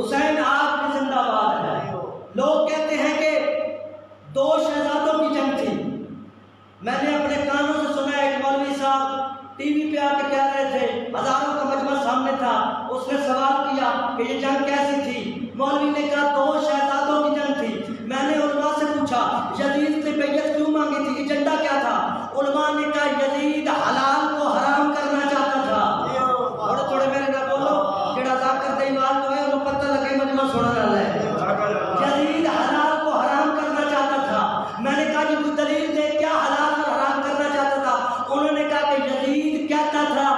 حسین آپ کی زندہ باد ہے۔ لوگ کہتے ہیں کہ 2 شہزادوں کی جنگ تھی۔ میں نے اپنے کانوں سے سنا ایک مولوی صاحب ٹی وی پہ آ کے کہہ رہے تھے، ہزاروں کا مجمع سامنے تھا، اس نے سوال کیا کہ یہ جنگ کیسی تھی؟ مولوی نے کہا 2 شہزادوں کی جنگ تھی۔ میں نے علماء سے پوچھا یزید سے بیعت کیوں مانگی تھی، ایجنڈا کیا تھا؟ علماء نے کہا یزید حلال کو حرام کرنا چاہتا تھا۔ تھوڑے تھوڑے میرے نہ بولو، جڑا ذاکر دیوال تو ہے انہوں پتہ لگے مجمع سونا رہا ہے۔ یزید حلال کو حرام کرنا چاہتا تھا۔ میں نے کہا یہ کوئی دلیل دے، کیا حلال اور حرام کرنا چاہتا تھا؟ انہوں نے کہا کہ یزید کہتا تھا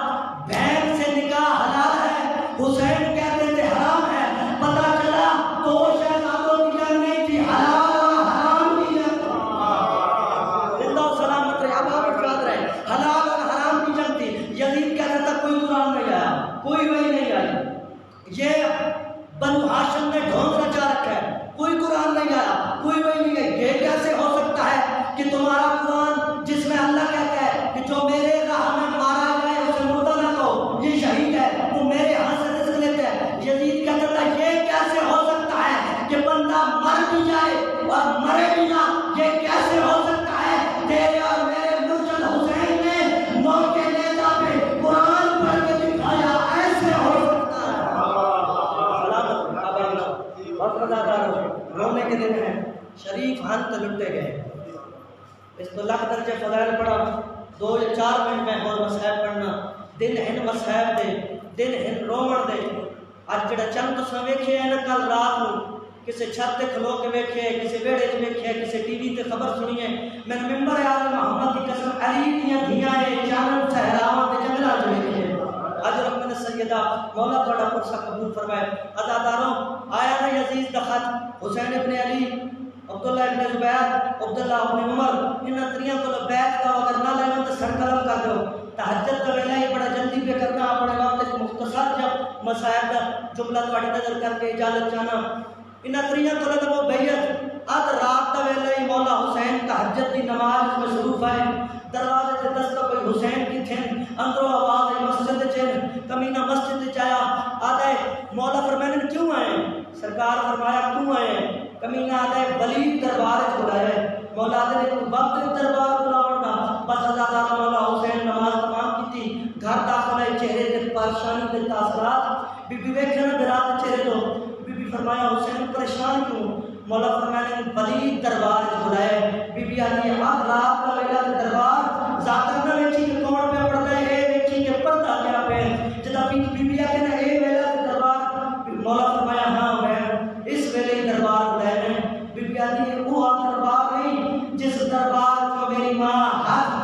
بہن سے نکاح حلال ہے، حسین کہتے تھے حرام ہے۔ پتہ چلا 2 شہزادوں کی جنگ نہیں تھی، حلال اور حرام کی جنگ تھی۔ زندہ و سلامت رہے، اب آپ یاد رہے، حلال اور حرام کی جنگ تھی۔ یزید کہتا تھا کوئی قرآن نہیں آیا، کوئی وحی نہیں آئی، یہ بنو ہاشم نے ڈھونگ رچا رکھا ہے، کوئی قرآن نہیں آیا، کوئی وحی نہیں آئی۔ یہ کیسے ہو سکتا ہے کہ تمہارا قرآن جس میں اللہ کہتا ہے کہ جو میرے راہ میں مارا جائے اسے مردہ نہ کہو، یہ شہید ہے، وہ میرے ہاتھ سے رزق لیتا ہے۔ یزید کہتا تھا یہ کیسے ہو سکتا ہے کہ بندہ مر بھی جائے اور مرے بھی نہ، یہ کیسے ہو سکتا ہے؟ تیرے اور میرے مرشد حسین نے موقع نیزہ پہ قرآن پڑھ کے دکھایا، ایسے ہو سکتا ہے۔ بہت مزادار رونے کے دن ہیں، شریف ہنت لٹے گئے۔ اس تو لاکھ درجے فضائل پڑھا، 2 یا 4 منٹ میں اور مصحف پڑھنا، دن ہن مصحف دے، دن ہن رومن دے۔ اج جڑا چند تساں ویکھے ہے نا کل رات نو، کسے چھت تے کھلو کے ویکھے، کسے ویڑے تے ویکھے، کسے ٹی وی تے خبر سنیے، میں ممبر اعلی محمد کی قسم علی دیاں دھیاں اے چانن صحراواں تے جنگلاں وچ ویکھے۔ اجر من سیدہ مولا تہاڈا پرسہ قبول فرمائے۔ عزاداروں آیا نا یزید دا خط، حسین ابن علی، عبداللہ ابن زبیر، عبداللہ ابن عمر، انہاں تریاں کو بیعت کا اگر نہ لینا تو سر قلم کر دو۔ تہجد کا ویلا یہ بڑا جلدی پہ کرنا، اپنے وقت ایک مختصر جب مصائب کا جملہ تھوڑی نظر کر کے اجازت چاہنا۔ انہاں تریاں کو لگا وہ بیعت اد رات کا ویلا ہی مولا حسین تہجد کی نماز میں شروع آئے، دروازے سے دستک کوئی حسین کی تھن، اندروں آواز ہے مسجد چن، کمینہ مسجد چایا آدھے مولا فرمائے کیوں آئے؟ سرکار فرمایا کیوں آئے؟ کمینہ آدھے ولید دربار بلایا ہے۔ مولا آدھے نے کوئی وقت دربار بلاؤں گا، بس عزادارہ مولا حسین نماز تمام کی تھی، گھر داخل ہے چہرے تے پریشانی تے تاثرات، بی بی ویکھے نا برات چہرے تو، بی بی فرمایا حسین پریشان کیوں؟ مولا فرمایا نے ولید دربار بلایا ہے۔ بی بی آدھی آدھ رات کا ویلا دربار ذاتر نہ ویچی کہ کون پہ پڑھتا ہے، اے ویچی کہ پڑھتا کیا پہ، جدا بی بی آدھے نا اے ویلا دربار، مولا فرمایا ہاں میں اس ویلے دربار بلایا ہے۔ بی بی آدھی وہ دربار نہیں جس دربار کو میری ماں ہاتھ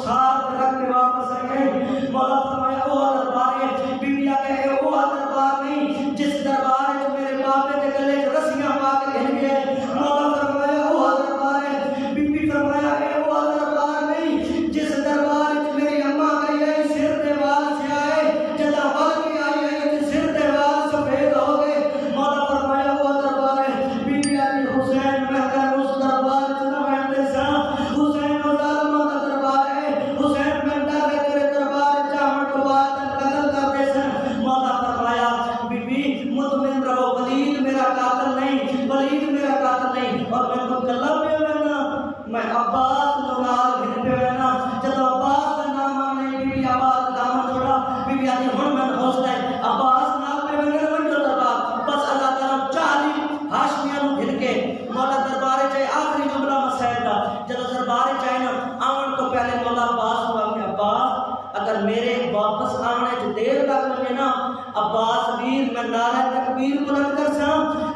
ساتھ رکھ کے واپس آ گئی، مولا فرمایا وہ دربار ہے۔ بی بی آدھی وہ دربار نہیں جس دربار ہے جو میرے باپے کے گلے رسیاں پا کے گھن گئے، مولا فرمایا وہ دربار ہے۔ بی بی فرمایا وہ دربار نہیں جس دربار میں میری اماں گئی ہے سر دیوال سے آئے، جدا بل کی آئی ہے سر دیوال سفید ہو گئے، مولا فرمایا وہ دربار ہے۔ بی بی آدھی حسین میں کر اس دربار چنا بیٹھے سا، حسین و ظالمہ کا دربار ہے، حسین میں ڈر رہے تیرے دربار جامن کو بات قتل کرتے سا، مولا فرمایا بی بی مطمئن رہو، ولید میرا قاتل نہیں، ولید میرا قاتل نہیں، اور میں کو کلہ پہ ہونا، میں عباس نورال گھن پہ ہونا، جب عباس کا نام آنے بی بی عباس دامن چھوڑا، بی بی آدھی ہن میں حوصلہ ہے عباس نام پہ ہونے ونجو دربار، بس اللہ تعالیٰ 40 ہاشمیاں نو گھن کے مولا دربارے چاہے آخری جملہ مسائل دا، جب دربارے چاہے نا آمن تو پہلے مولا عباس ہوا کہ عباس اگر میرے واپس آنے جو دیر لگ لگے نا، عباس ویر میں نعرہ تکبیر بلند کر سا،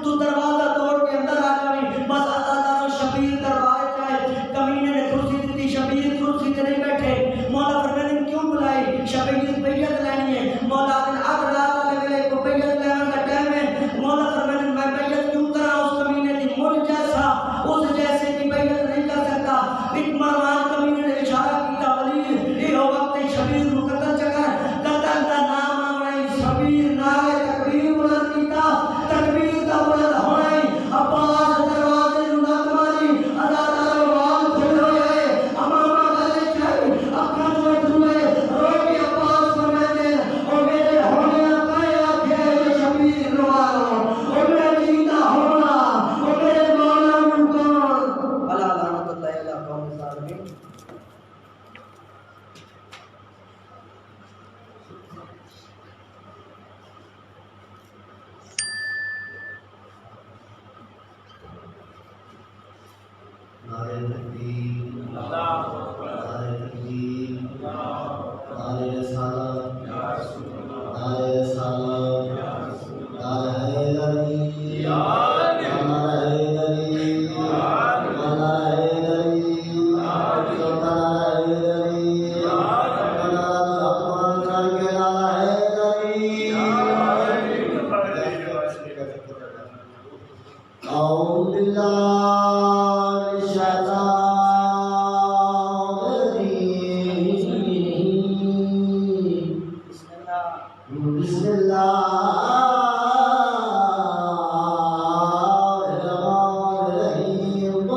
تو دروازہ توڑ کے اندر آ جاویں، بس اللہ تعالیٰ شبیر دربارے چاہے، کمینے نے کرسی دیتی، شبیر کرسی تے نہیں بیٹھے، مولا فرمانے کیوں بلائی؟ شبیر بیعت لینی ہے، مولا دن اب رات والے ویلے کو بیعت لینے کا ٹائم ہے، مولا فرمانے میں بیعت کیوں کرا اس کمینے دی مجھ جیسا، اس جیسے کی بیعت نہیں کر سکتا، ایک مروان کمینے نے اشارہ کیا ولید یہ وقت شبیر کو قتل چکر، قتل کا نام آمنے شبیر نعرہ تکبیر بلند کیتا، نعرہ تکبیر، نعرہ تکبیر، نعرہ رسالت، نعرہ رسالت، نعرہ حیدری، نعرہ حیدری، نعرہ حیدری، سلطان حیدری، سلطان اکبر کر کے نعرہ حیدری۔ اعوذ باللہ من الشیطان الرجیم، بسم اللہ الرحمن الرحیم،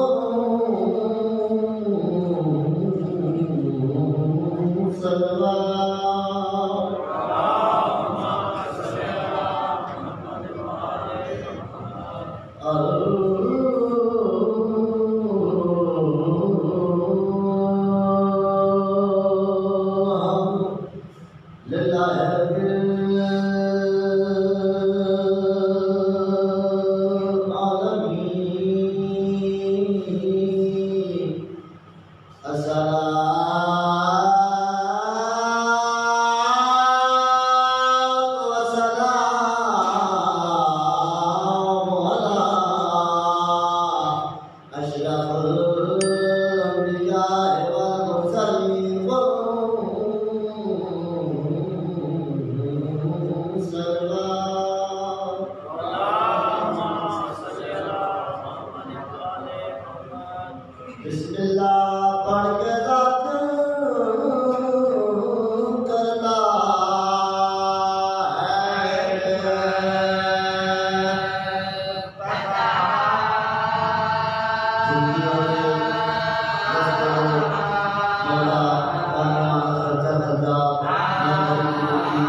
صلی اللہ بسم اللہ پڑھ کے ذات کرتا ہے زندگیوں میں مولا پانا خرچہ خرچہ نہ غریب روٹی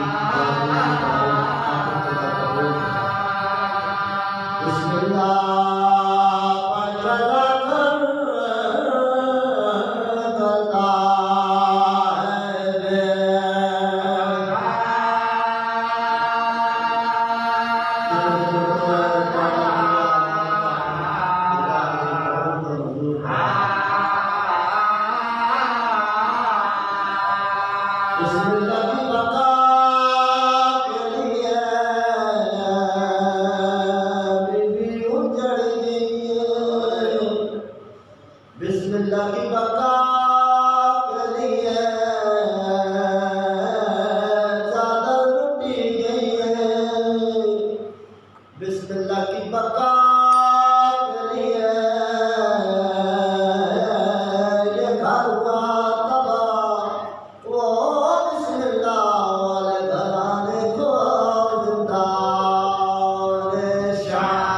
بسم اللہ پڑھ کے ذات کرتا بسم اللہ کی بقا کے لیے بی بی اجڑ گئی ہے، بسم اللہ کی بقا کے لیے چادر ٹوٹی گئی ہے، بسم اللہ کی بقا کے لیے یہ گھر ہوا تباہ، وہ بسم اللہ والے گھرانے کو زندہ نشان۔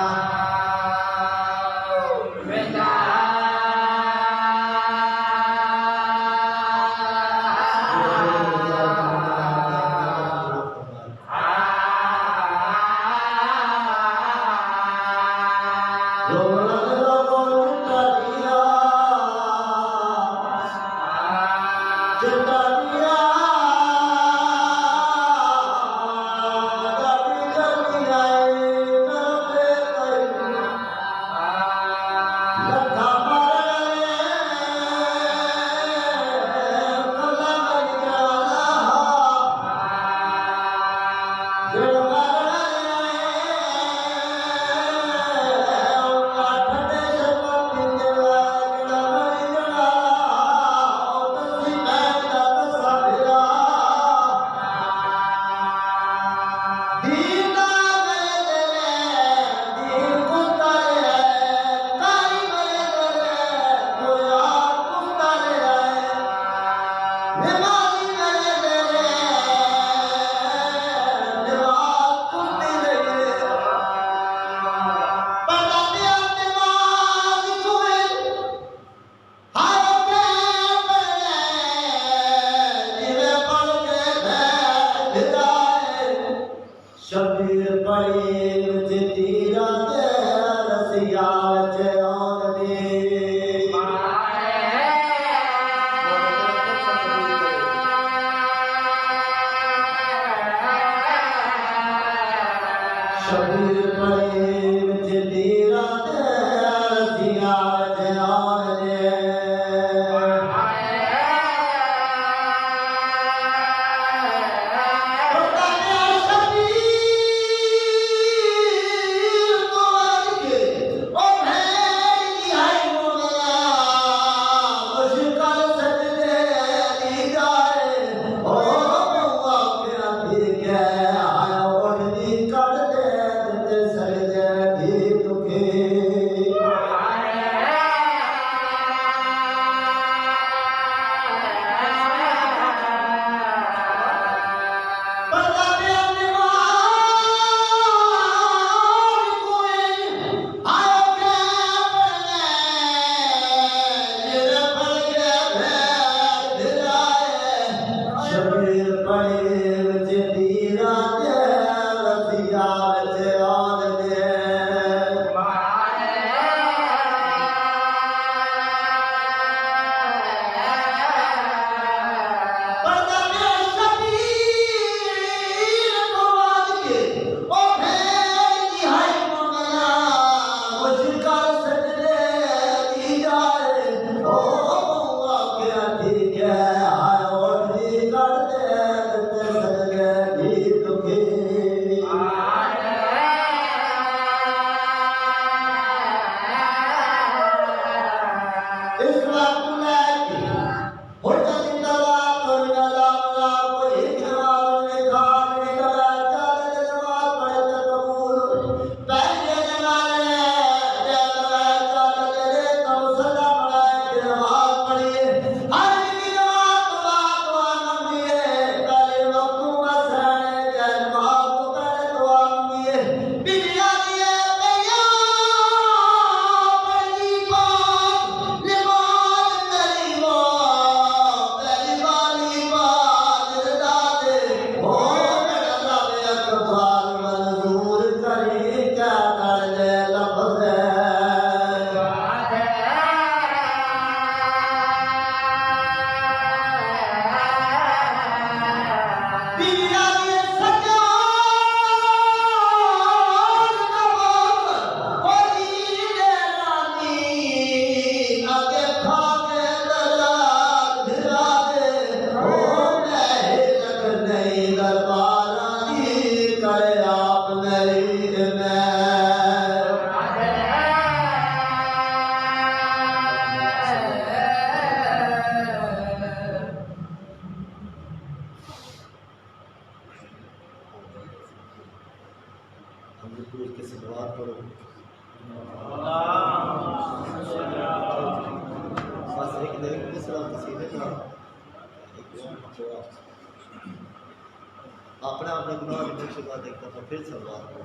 اپنے اپنے گناہ کی بخش کا دیکھتا تھا پھر سلوات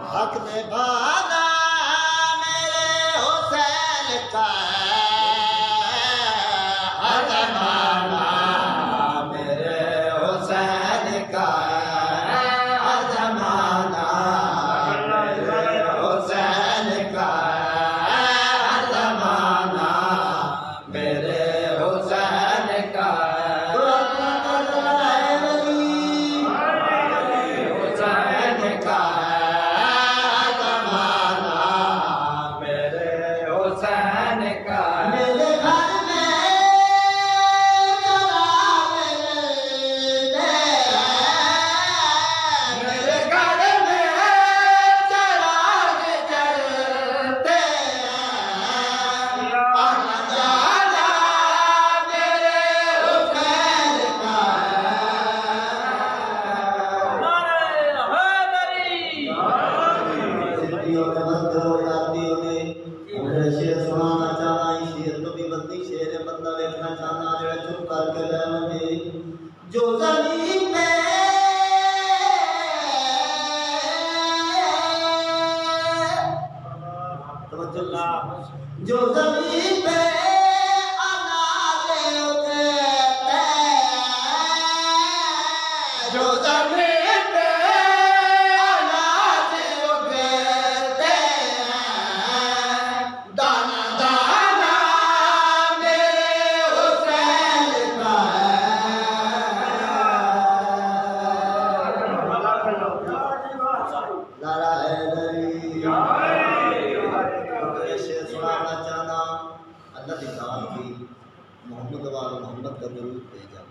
حق میں بھانا میرے حسین کا حق مانا میرے حسین کا حق مانا میرے حسین کا حق مانا میرے حسین کا جو زمین میں جو زمین پہ اناج اگتے جو زمین پہ اناج اگتے دانا دانا میرے حسین کا لالا حیدری سنانا چاہنا اللہ کی ذات کی محمد وال محمد کا درود بھیجا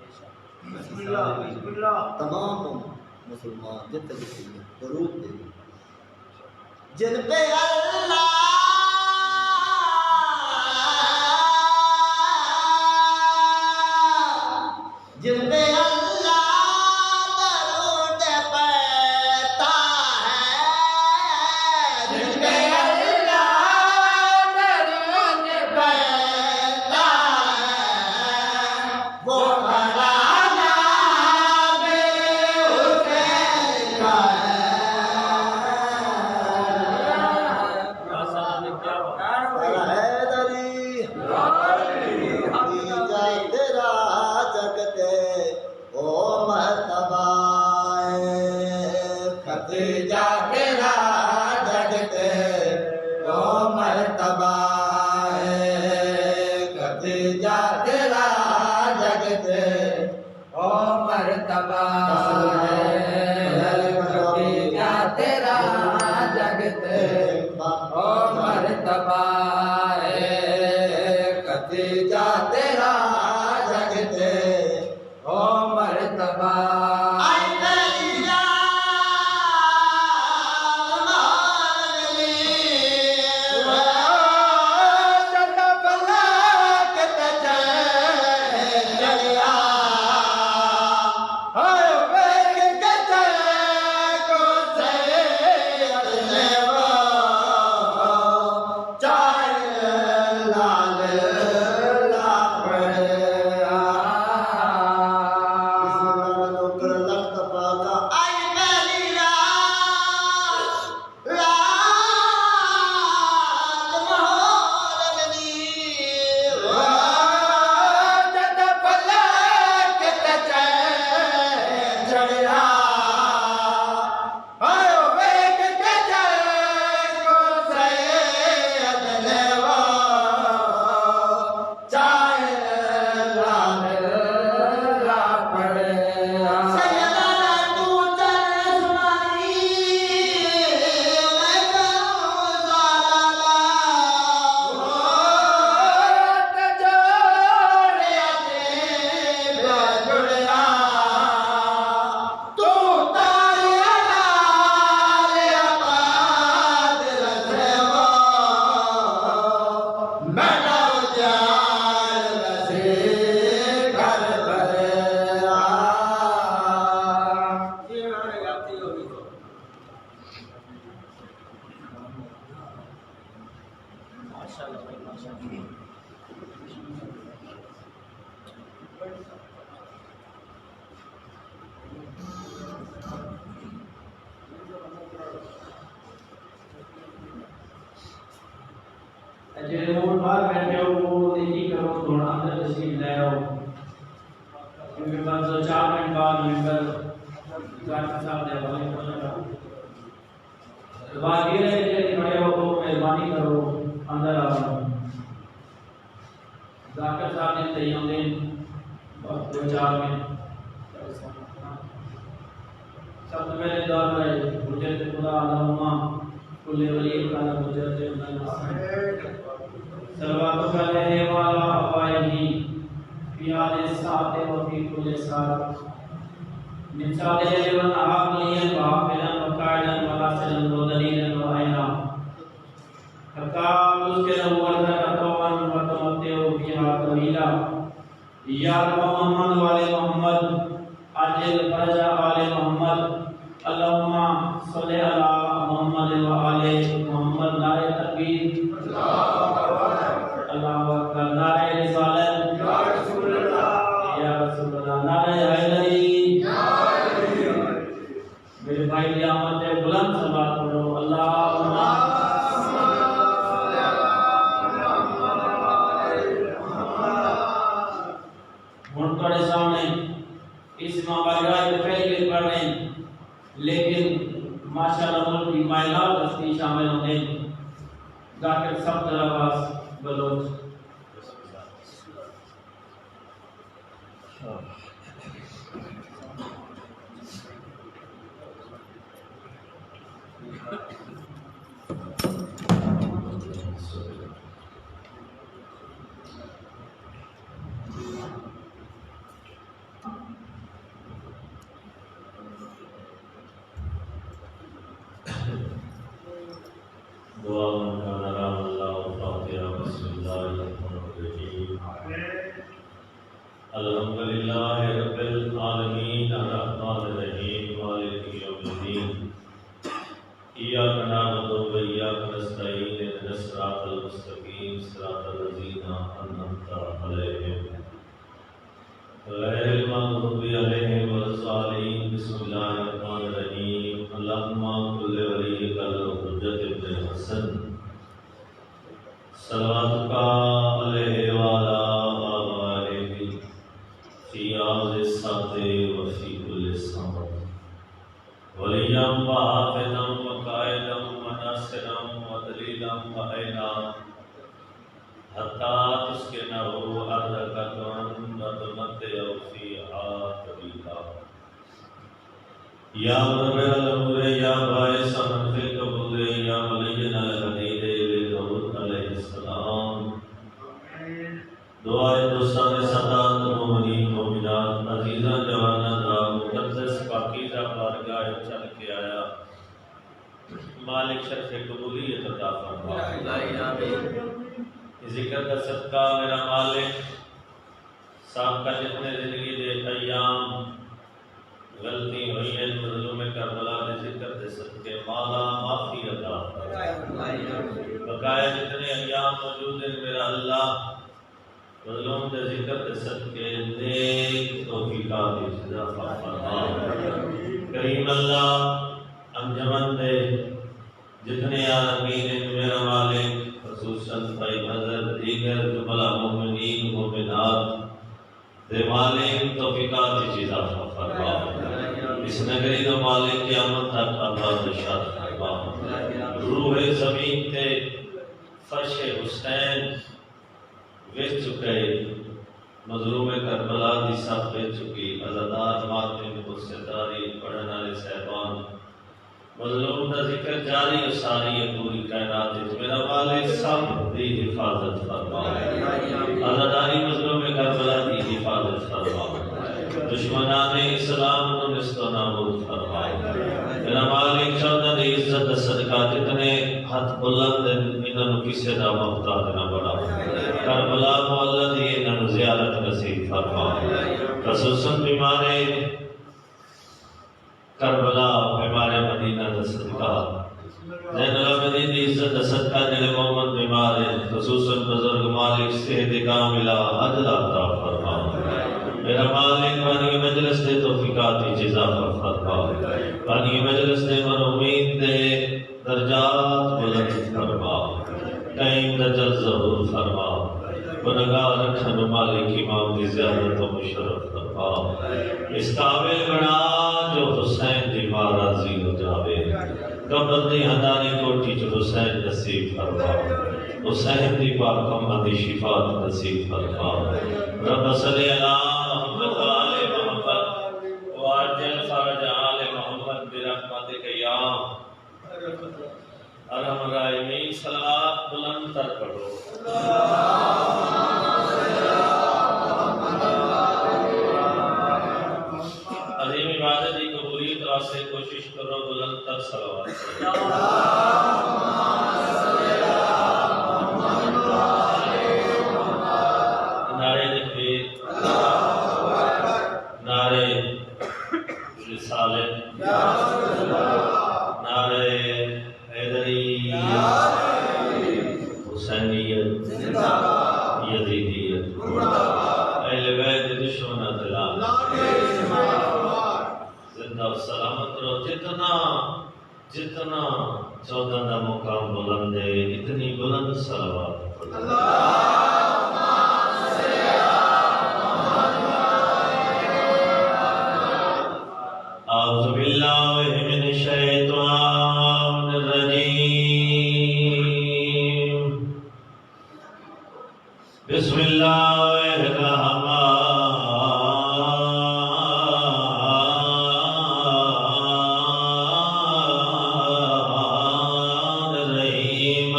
تمام مسلمان جتنے بھی درود بھیجا جن پہ اللہ جن پہ اللہ کتجا تیرا جگتے او مرتبہ ہے کتجا تیرا جگتے او مرتبہ ہے کتجا تیرا جگتے او مرتبہ ہے کتجا تیرا جگتے او مرتبہ جڑے موڈ باہر بیٹھے ہو وہ دیکھی کرو تھوڑا اندر تشریف لے آؤ کیونکہ بس 4 منٹ بعد ممبر ڈاکٹر صاحب نے حوالے کرنا بات یہ ہے کہ کھڑے ہو تو مہربانی کرو اندر آؤ ڈاکٹر صاحب نے تیار دن 2-4 منٹ سب سے پہلے دعا ہے حجت خدا اللہم کل ولی کا حجت صلوات علیہ وعلی آبائہ فی هذه الساعة وفي كل ساعة من ساعة الليل والنهار مليا وعاقلا وقاعدا وراسلا ودليلا وعينا حتى تسكن وردك طوعا وتمتع فيها طويلا یا رب محمد وآل محمد عجل فرج آل محمد اللہم صلی علی محمد وآل محمد نعرہ تکبیر اللہ اکبر نعرہ رسالت یا رسول اللہ نعرہ حیدری میرے بھائی کی آمد ہے بلند صلوات پڑھو اللہم ہن تھوڑے سامنے اس مابارگاہ پہ پہلے پڑھ رہے ہیں لیکن ماشاءاللہ ملک کی مائلات ہستی شامل ہوتے ہیں ڈاکٹر صفدر عباس بلوچ الحمدللہ رب العالمین الرحمن الرحیم مالک یوم الدین ایاک نعبد و ایاک نستعین اهدنا الصراط المستقیم صراط الذین انعمت علیہم غیر المغضوب علیہم ولا الضالین بسم اللہ الرحمن الرحیم اللہم کل ولیک الحجۃ ابن الحسن صلواتک علیہ وعلی فی آل ساتے وفی کل سامت ولیہ وحافظا وقائدا وناصرا ودليلا وعينا حتى تسكنه أرضك وتمتعه فيها طويلا یا رب الامور یا باعث من فی القبور یا ولینا الحدید داود علیہ السلام دعائے دوستان سادات مومنین مومنات عزیزاں جواناں دا مقدس پاکیزہ بارگاہ چل کے آیا مالک شرف قبولیت عطا فرما ذکر کا صدقہ میرا مالک سابقہ جتنے زندگی دے ایام غلطی ہوئی ہے مظلوم کربلا نے ذکر دے صدقے مالا معافی عطا فرما بقایا جتنے ایام موجود ہیں میرا اللہ مظلوم دے ذکر دے صدقے نیک توفیقات اضافہ فرما کریم اللہ انجمن دے جتنے عالمین ہیں میرا مالک خصوصاً بھائی حضرت دیگر جملہ مومنین مومنات دے مالک توفیقات اضافہ فرما اس نگری دو مالک قیامت تک اللہ نشاد فرما روح زمین تے فرش حسین وچ چکے مظلوم کربلا دی سب وچ چکی عزادار ماتم مستداری پڑھن والے صاحبان مظلوم دا ذکر جاری و ساری پوری کائنات میرا مالک سب دی حفاظت فرما عزاداری مظلوم کربلا دی حفاظت فرما دشمنان اسلام کو نست و نابود فرما میرا مالک چودہ دی عزت صدقہ جتنے ہاتھ بلند انہوں کسی دا محتاج نہ بڑا کربلا کو اللہ دی انہوں زیارت نصیب فرما خصوصاً بیمارے کربلا بیمارے مدینہ دا صدقہ زین العابدین دی عزت دا صدقہ جنہیں محمد بیمار ہیں خصوصاً بزرگ مالک صحت کاملہ عجل عطا فرما میرا مالک پانی مجلس دے توفیقات اضافہ فرما پانی مجلس دے مرحومین دے درجات بلند فرما قائم درجہ ظہور فرما گناہگار رکھن مالک امام دی زیادت و مشرف فرما اس قابل بنا جو حسین دی ماں راضی ہو جاوے قبر دی ہدانی کوٹی جو حسین نصیب فرما حسین دی پاک امہ دی شفاعت نصیب فرما رب صلی اللہ محمد آل محمد وعجل فرج آل محمد برحمتک یا ارحم الراحمین صلوات بلند تر پڑھو عظیم عبادت کی قبولیت واسطے کوشش کرو بلند تر صلوات نعرے تکبیر نعرے رسالت نعرے حیدری حسینیت یزیدیت اہل بیت دشمن دلال زندہ و سلامت رہو جتنا چودہ دا مقام بلند ہے اتنی بلند صلوات اعوذ باللہ من الشیطان الرجیم بسم اللہ الرحمن الرحیم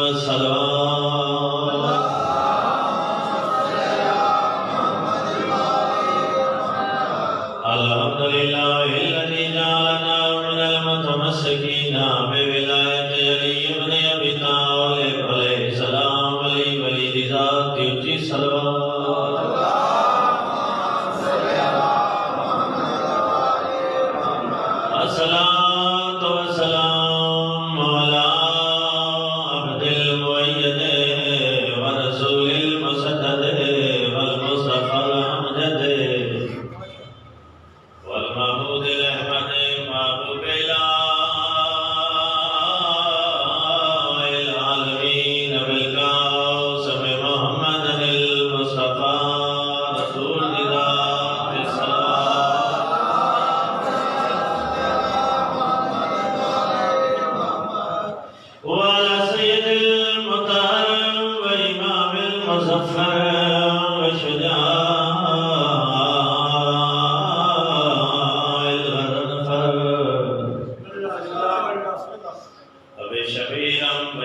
الحمدللہ الذی جعلنا من المتمسکین بولایت علی ابن ابی طالب علیہ السلام علی ولی ذات اونچی صلوات الصلاۃ والسلام علی عبد المؤید ورسول المسدد والمصطفى الامجد والمعبود الأحمد محبوب العالمين بالقاسم محمد المصطفى رسول ذات الصلاة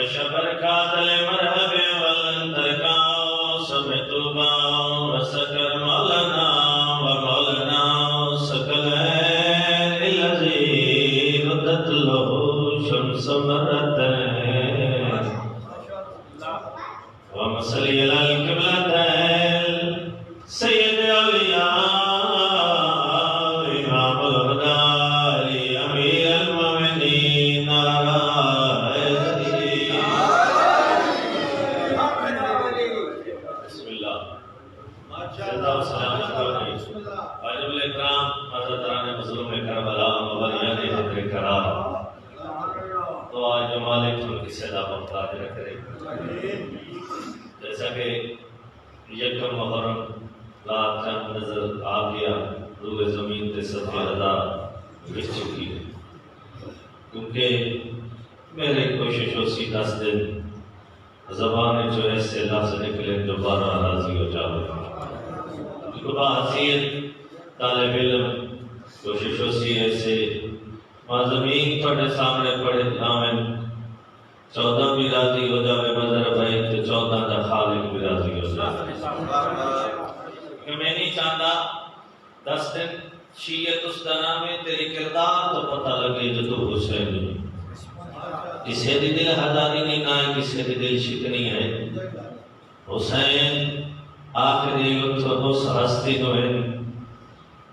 شبر قاتل مرحب والانترکاؤ سمت باؤ رسکر مولانا و مولانا سکلین الذی ردت لہو شمس مرتین ومسلی القبلتین سید اولیاء امام الہدى علی امیر المومنین بسم اللہ جزا و سلامت کرنے واجب الاکرام حضرت ران مظلوم کربلا مولیان حضر کرام تو آج مالک ان کی صدا ممتاز رکھے جیسا کہ یکم محرم رات چند نظر آ گیا روح زمین تے صفحہ ادا بچ چکی ہے کیونکہ میرے کوشش ہو سی 10 دن زبان جو ایسے لفظ نکلے جو بارہ راضی ہو جاوے خدا حسین طالب علم کوشش ہو سی ایسے زمین پڑھے سامنے پڑھے آمین 14 بھی راضی ہو جاوے مظہر بھائی تو 14 کا خالق بھی راضی ہو جاوے کہ میں نہیں چاہتا 10 دن شیعت اس کا نام ہے تیری کردار تو پتہ لگے جو تو حسین نہیں کسی دی دل ہزاری نہیں آئے کسی دی دل شکنی ہے حسین آخری وقت اس ہستی جو ہے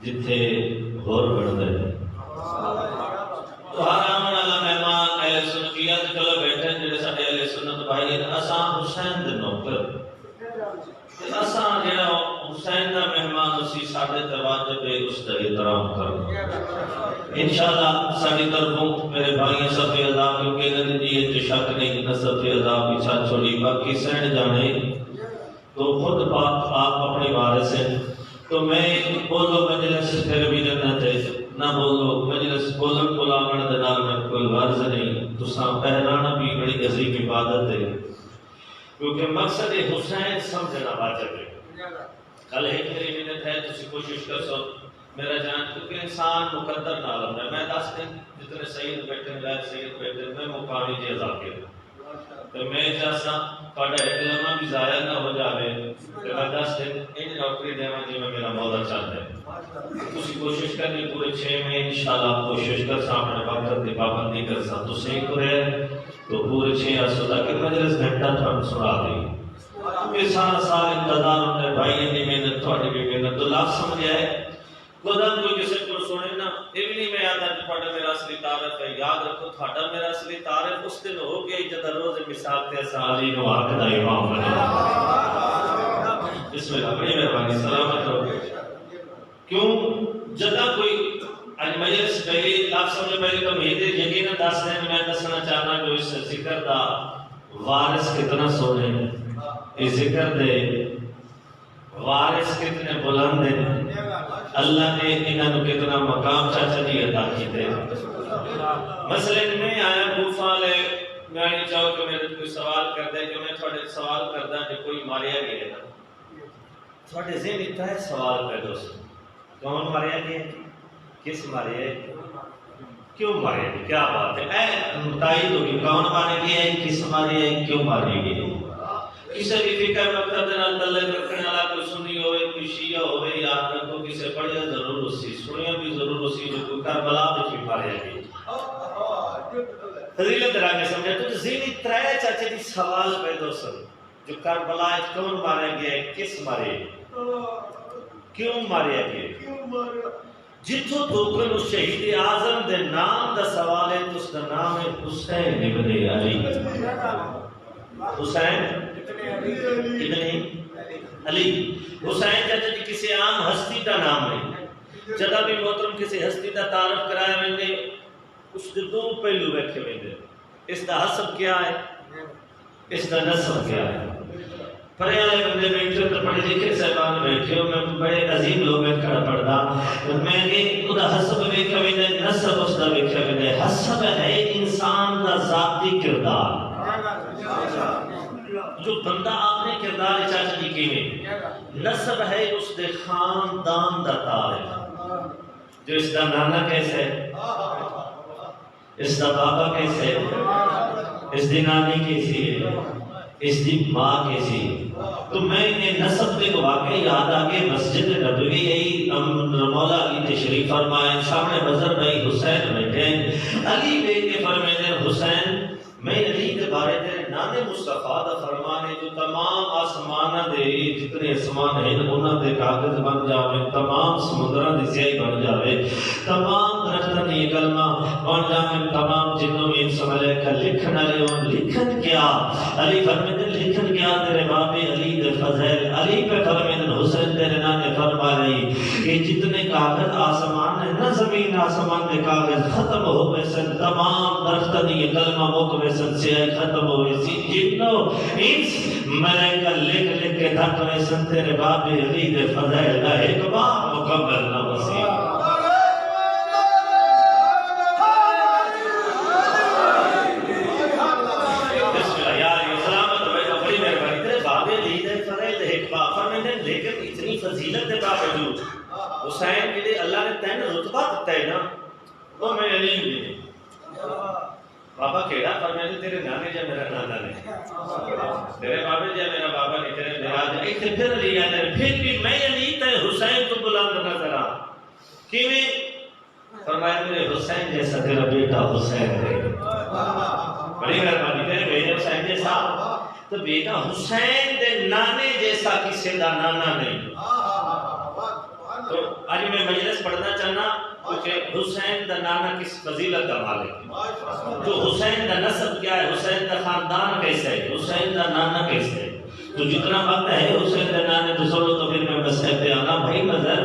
جتھے غور بڑھ دے تو حرام اللہ مہمان اہل سنتیت چلو بیٹھے جڑے ساڈے اہل سنت بھائی اساں حسین دے نوکر اساں جڑا حسین دا مہمان اسی ساڈے تے واجب ہے اس دا احترام کرنا انشاءاللہ ساڈی طرفوں میرے بھائی صفی اللہ کیونکہ انہوں نے یہ شک نہیں کہ صفی اللہ پیچھا چھوڑی باقی سین جانے تو خود پاک آپ اپنی وارث ہیں تو میں بولو مجلس پھر بھی جنت ہے نہ بولو مجلس بولن کو لاغن دنال میں کوئی غرض نہیں تو ساں پہرانا بھی بڑی عظیم عبادت ہے کیونکہ مقصد حسین سمجھنا واجب ہے کل ایک میری منت ہے تسی کوشش کر سو میرا جان کیونکہ انسان مقدر نہ لگتا ہے میں 10 دن جتنے سید بیٹھے غیر سید بیٹھے میں مقامی جی ذاکر تو میں چاہتا پڑھا ایک لمحہ بھی ضائع نہ ہو جاوے کہ میں 10 دن ان نوکری دیواں جی میں میرا مولا چاہتا ہے تسی کوشش کرنی پورے 6 میں انشاءاللہ کوشش کر سامنے وقت دی پابندی کر سا تو صحیح کرے تو پورے 6 اسودا کہ مجلس گھنٹہ تھوڑا سنا دی یہ سارا سال انتظار ہوتا ہے بھائی دی محنت تھوڑی بھی محنت تو لاکھ سمجھ آئے خدا کوئی کسی کو سنے نا یہ بھی نہیں میں یاد ہے تھوڑا میرا اصلی تعارف ہے یاد رکھو تھوڑا میرا اصلی تعارف اس دن ہو گیا جب روز مثال تے سالی نو آکھ دا امام بنے بسم اللہ بڑی مہربانی سلامت ہو کیوں جگہ کوئی آج مجلس پہلی لاکھ سمجھے پہلی تو مہیدے یقینا 10 دن میں دسنا چاہنا جو اس ذکر دا وارث کتنا سونے اس ذکر دے وارث کتنے بلند ہیں اللہ نے انہوں کتنا مقام چاچا جی عطا کی دے مسئلے میں آیا بوفا لے میں نہیں چاہو کہ میرے کوئی سوال کر دے کہ میں تھوڑے سوال کر دا کہ کوئی ماریا گئے نا تھوڑے ذہن اتنا ہے سوال کر دو کون ماریا گئے کس ماریا ہے کیوں ماریا گئے کیا بات ہے اے متعید ہوگی کون مارے گئے کس ماریا ہے کیوں مارے گئے کسی بھی فکر مقصد نال تعلق رکھنے والا کوئی سنی ہوئے کوئی شیعہ ہوئے یاد رکھو کسی پڑھیا ضرور اسی سنیا بھی ضرور اسی جو کوئی کربلا بھی ماریا گئی فضیلت راگے سمجھا تو ذہنی ترائے چاچے دی سوال پیدا سن جو کربلا کون مارے گئے کس مارے کیوں مارے گئے جتو توکن اس شہید اعظم دے نام دا سوال ہے تو اس کا نام ہے حسین ابن علی حسین ابن علی حسین چاچا جی کسی عام ہستی کا نام نہیں جدا بھی محترم کسی ہستی کا تعارف کرایا میں نے اس کے دو پہلو بیٹھے میں نے اس کا حسب کیا ہے اس کا نسب کیا ہے پڑھے والے بندے بیٹھے تو پڑھے لکھے صاحبان بیٹھے ہو میں بڑے عظیم لوگ میں کھڑا پڑھتا میں نے خدا حسب بیٹھا میں نے نسب اس کا بیٹھا میں نے حسب ہے انسان کا ذاتی کردار جو بندہ اپنے کردار چاچا جی کی میں نسب ہے اس دے خاندان دا تعارف جو اس دا نانا کیسے ہے اس دا بابا کیسے ہے اس دی نانی کیسی ہے، اس دی ماں کیسی ہے. تو میں نے نسب کے واقعہ یاد آ کے مسجد نبوی گئی، مولا علی تشریف فرمائے، سامنے بزر بھائی حسین بیٹھے، علی بے کے فرمائے حسین میں علی کے بارے تیرے نانے مصطفیٰ دا فرمانے جو تمام آسمانہ دے جتنے آسمان ہیں انہاں دے کاغذ بن جاوے، تمام سمندرہ دے سیاہی بن جاوے، تمام درختہ دی کلمہ بن جاوے، تمام جنوں میں ملائکہ لکھنا لکھن کیا. علی فرماتے لکھن کیا تیرے بابے علی دے فضائل. علی پہ فرماتے حسین تیرے نانے فرما رہی کہ جتنے کاغذ آسمان ہے نا زمین آسمان دے کاغذ ختم ہو گئے سن، تمام درختہ دی کلمہ موت میں سن سیاہی ختم ہوئے سی، جنوں انس ملائکہ لکھ لکھ کے تھک ہوئے سن تیرے بابے علی دے فضائل دا ایک بار مکمل نہ وسیع. لیکن اتنی فضیلت کے باوجود حسین کے لیے اللہ نے تین رتبہ دیتا ہے نا، وہ میں علی نہیں بابا کیڑا فرمائے تیرے نانے جا میرا نانا نہیں، تیرے بابے جا میرا بابا نہیں، تیرے میرا جا پھر علی آتا ہے، پھر بھی میں علی تے حسین تو بلند نظر آ. کیویں؟ فرمایا میرے حسین جیسا تیرا بیٹا حسین ہے، بڑی مہربانی، تیرے بیٹے حسین جیسا تو بیٹا حسین دے نانے جیسا کسی دا نانا نہیں. تو آج میں مجلس پڑھنا چاہنا کیونکہ حسین دا نانا کس فضیلت کا مالک ہے، جو حسین دا نسب کیا ہے، حسین دا خاندان کیسے ہے، حسین دا نانا کیسے ہے. تو جتنا وقت ہے حسین دا نانے تو سنو تو پھر میں بس کہتے آنا بھائی مظہر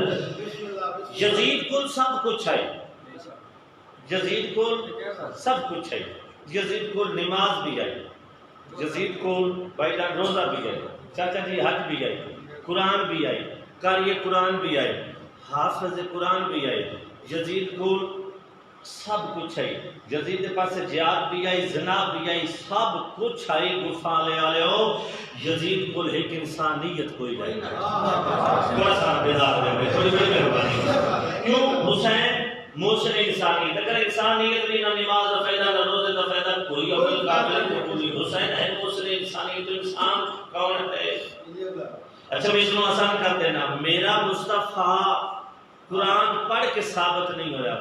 یزید کل سب کچھ ہے، یزید کل سب کچھ ہے، یزید کل نماز بھی ہے، یزید کو بھائی جان روزہ بھی آئی، چاچا جی حج بھی آئی، قرآن بھی آئی، قاری قرآن بھی آئی، حافظ قرآن بھی آئی، یزید کو سب کچھ ہے. یزید کے پاس جہاد بھی آئی، زنا بھی آئی، سب کچھ آئی. گفا لے آلے ہو یزید کو ایک انسانیت کوئی نہیں. تھوڑا سا بیدار ہو گئے، تھوڑی بڑی مہربانی. کیوں؟ حسین موسر انسانیت، اگر انسانیت نہیں نہ نماز کا فائدہ نہ روزے کا فائدہ کوئی عمل قابل نہیں. حسین ہے موسر انسانیت. انسان کون ہے؟ اچھا میں اس کو آسان کر دینا، میرا مصطفیٰ قرآن پڑھ کے ثابت نہیں ہویا،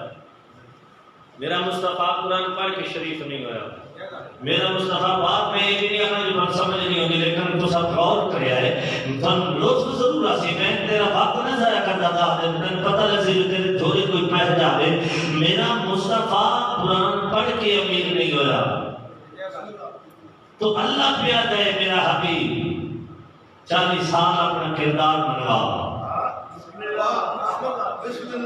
میرا مصطفیٰ قرآن پڑھ کے شریف نہیں ہویا، میرا مصطفیٰ بات میں ایک نہیں اپنا جو سمجھ نہیں ہوگی، لیکن تو سب غور کریا ہے تم لطف ضرور آسی. میں تیرا وقت نہ ضائع کرتا تھا، میں پتہ لگی جو تیرے تھوڑی کوئی پہ جاوے. میرا مصطفیٰ قرآن پڑھ کے امیر نہیں ہویا، تو اللہ پیاد ہے میرا حبیب 40 سال اپنا کردار منوا.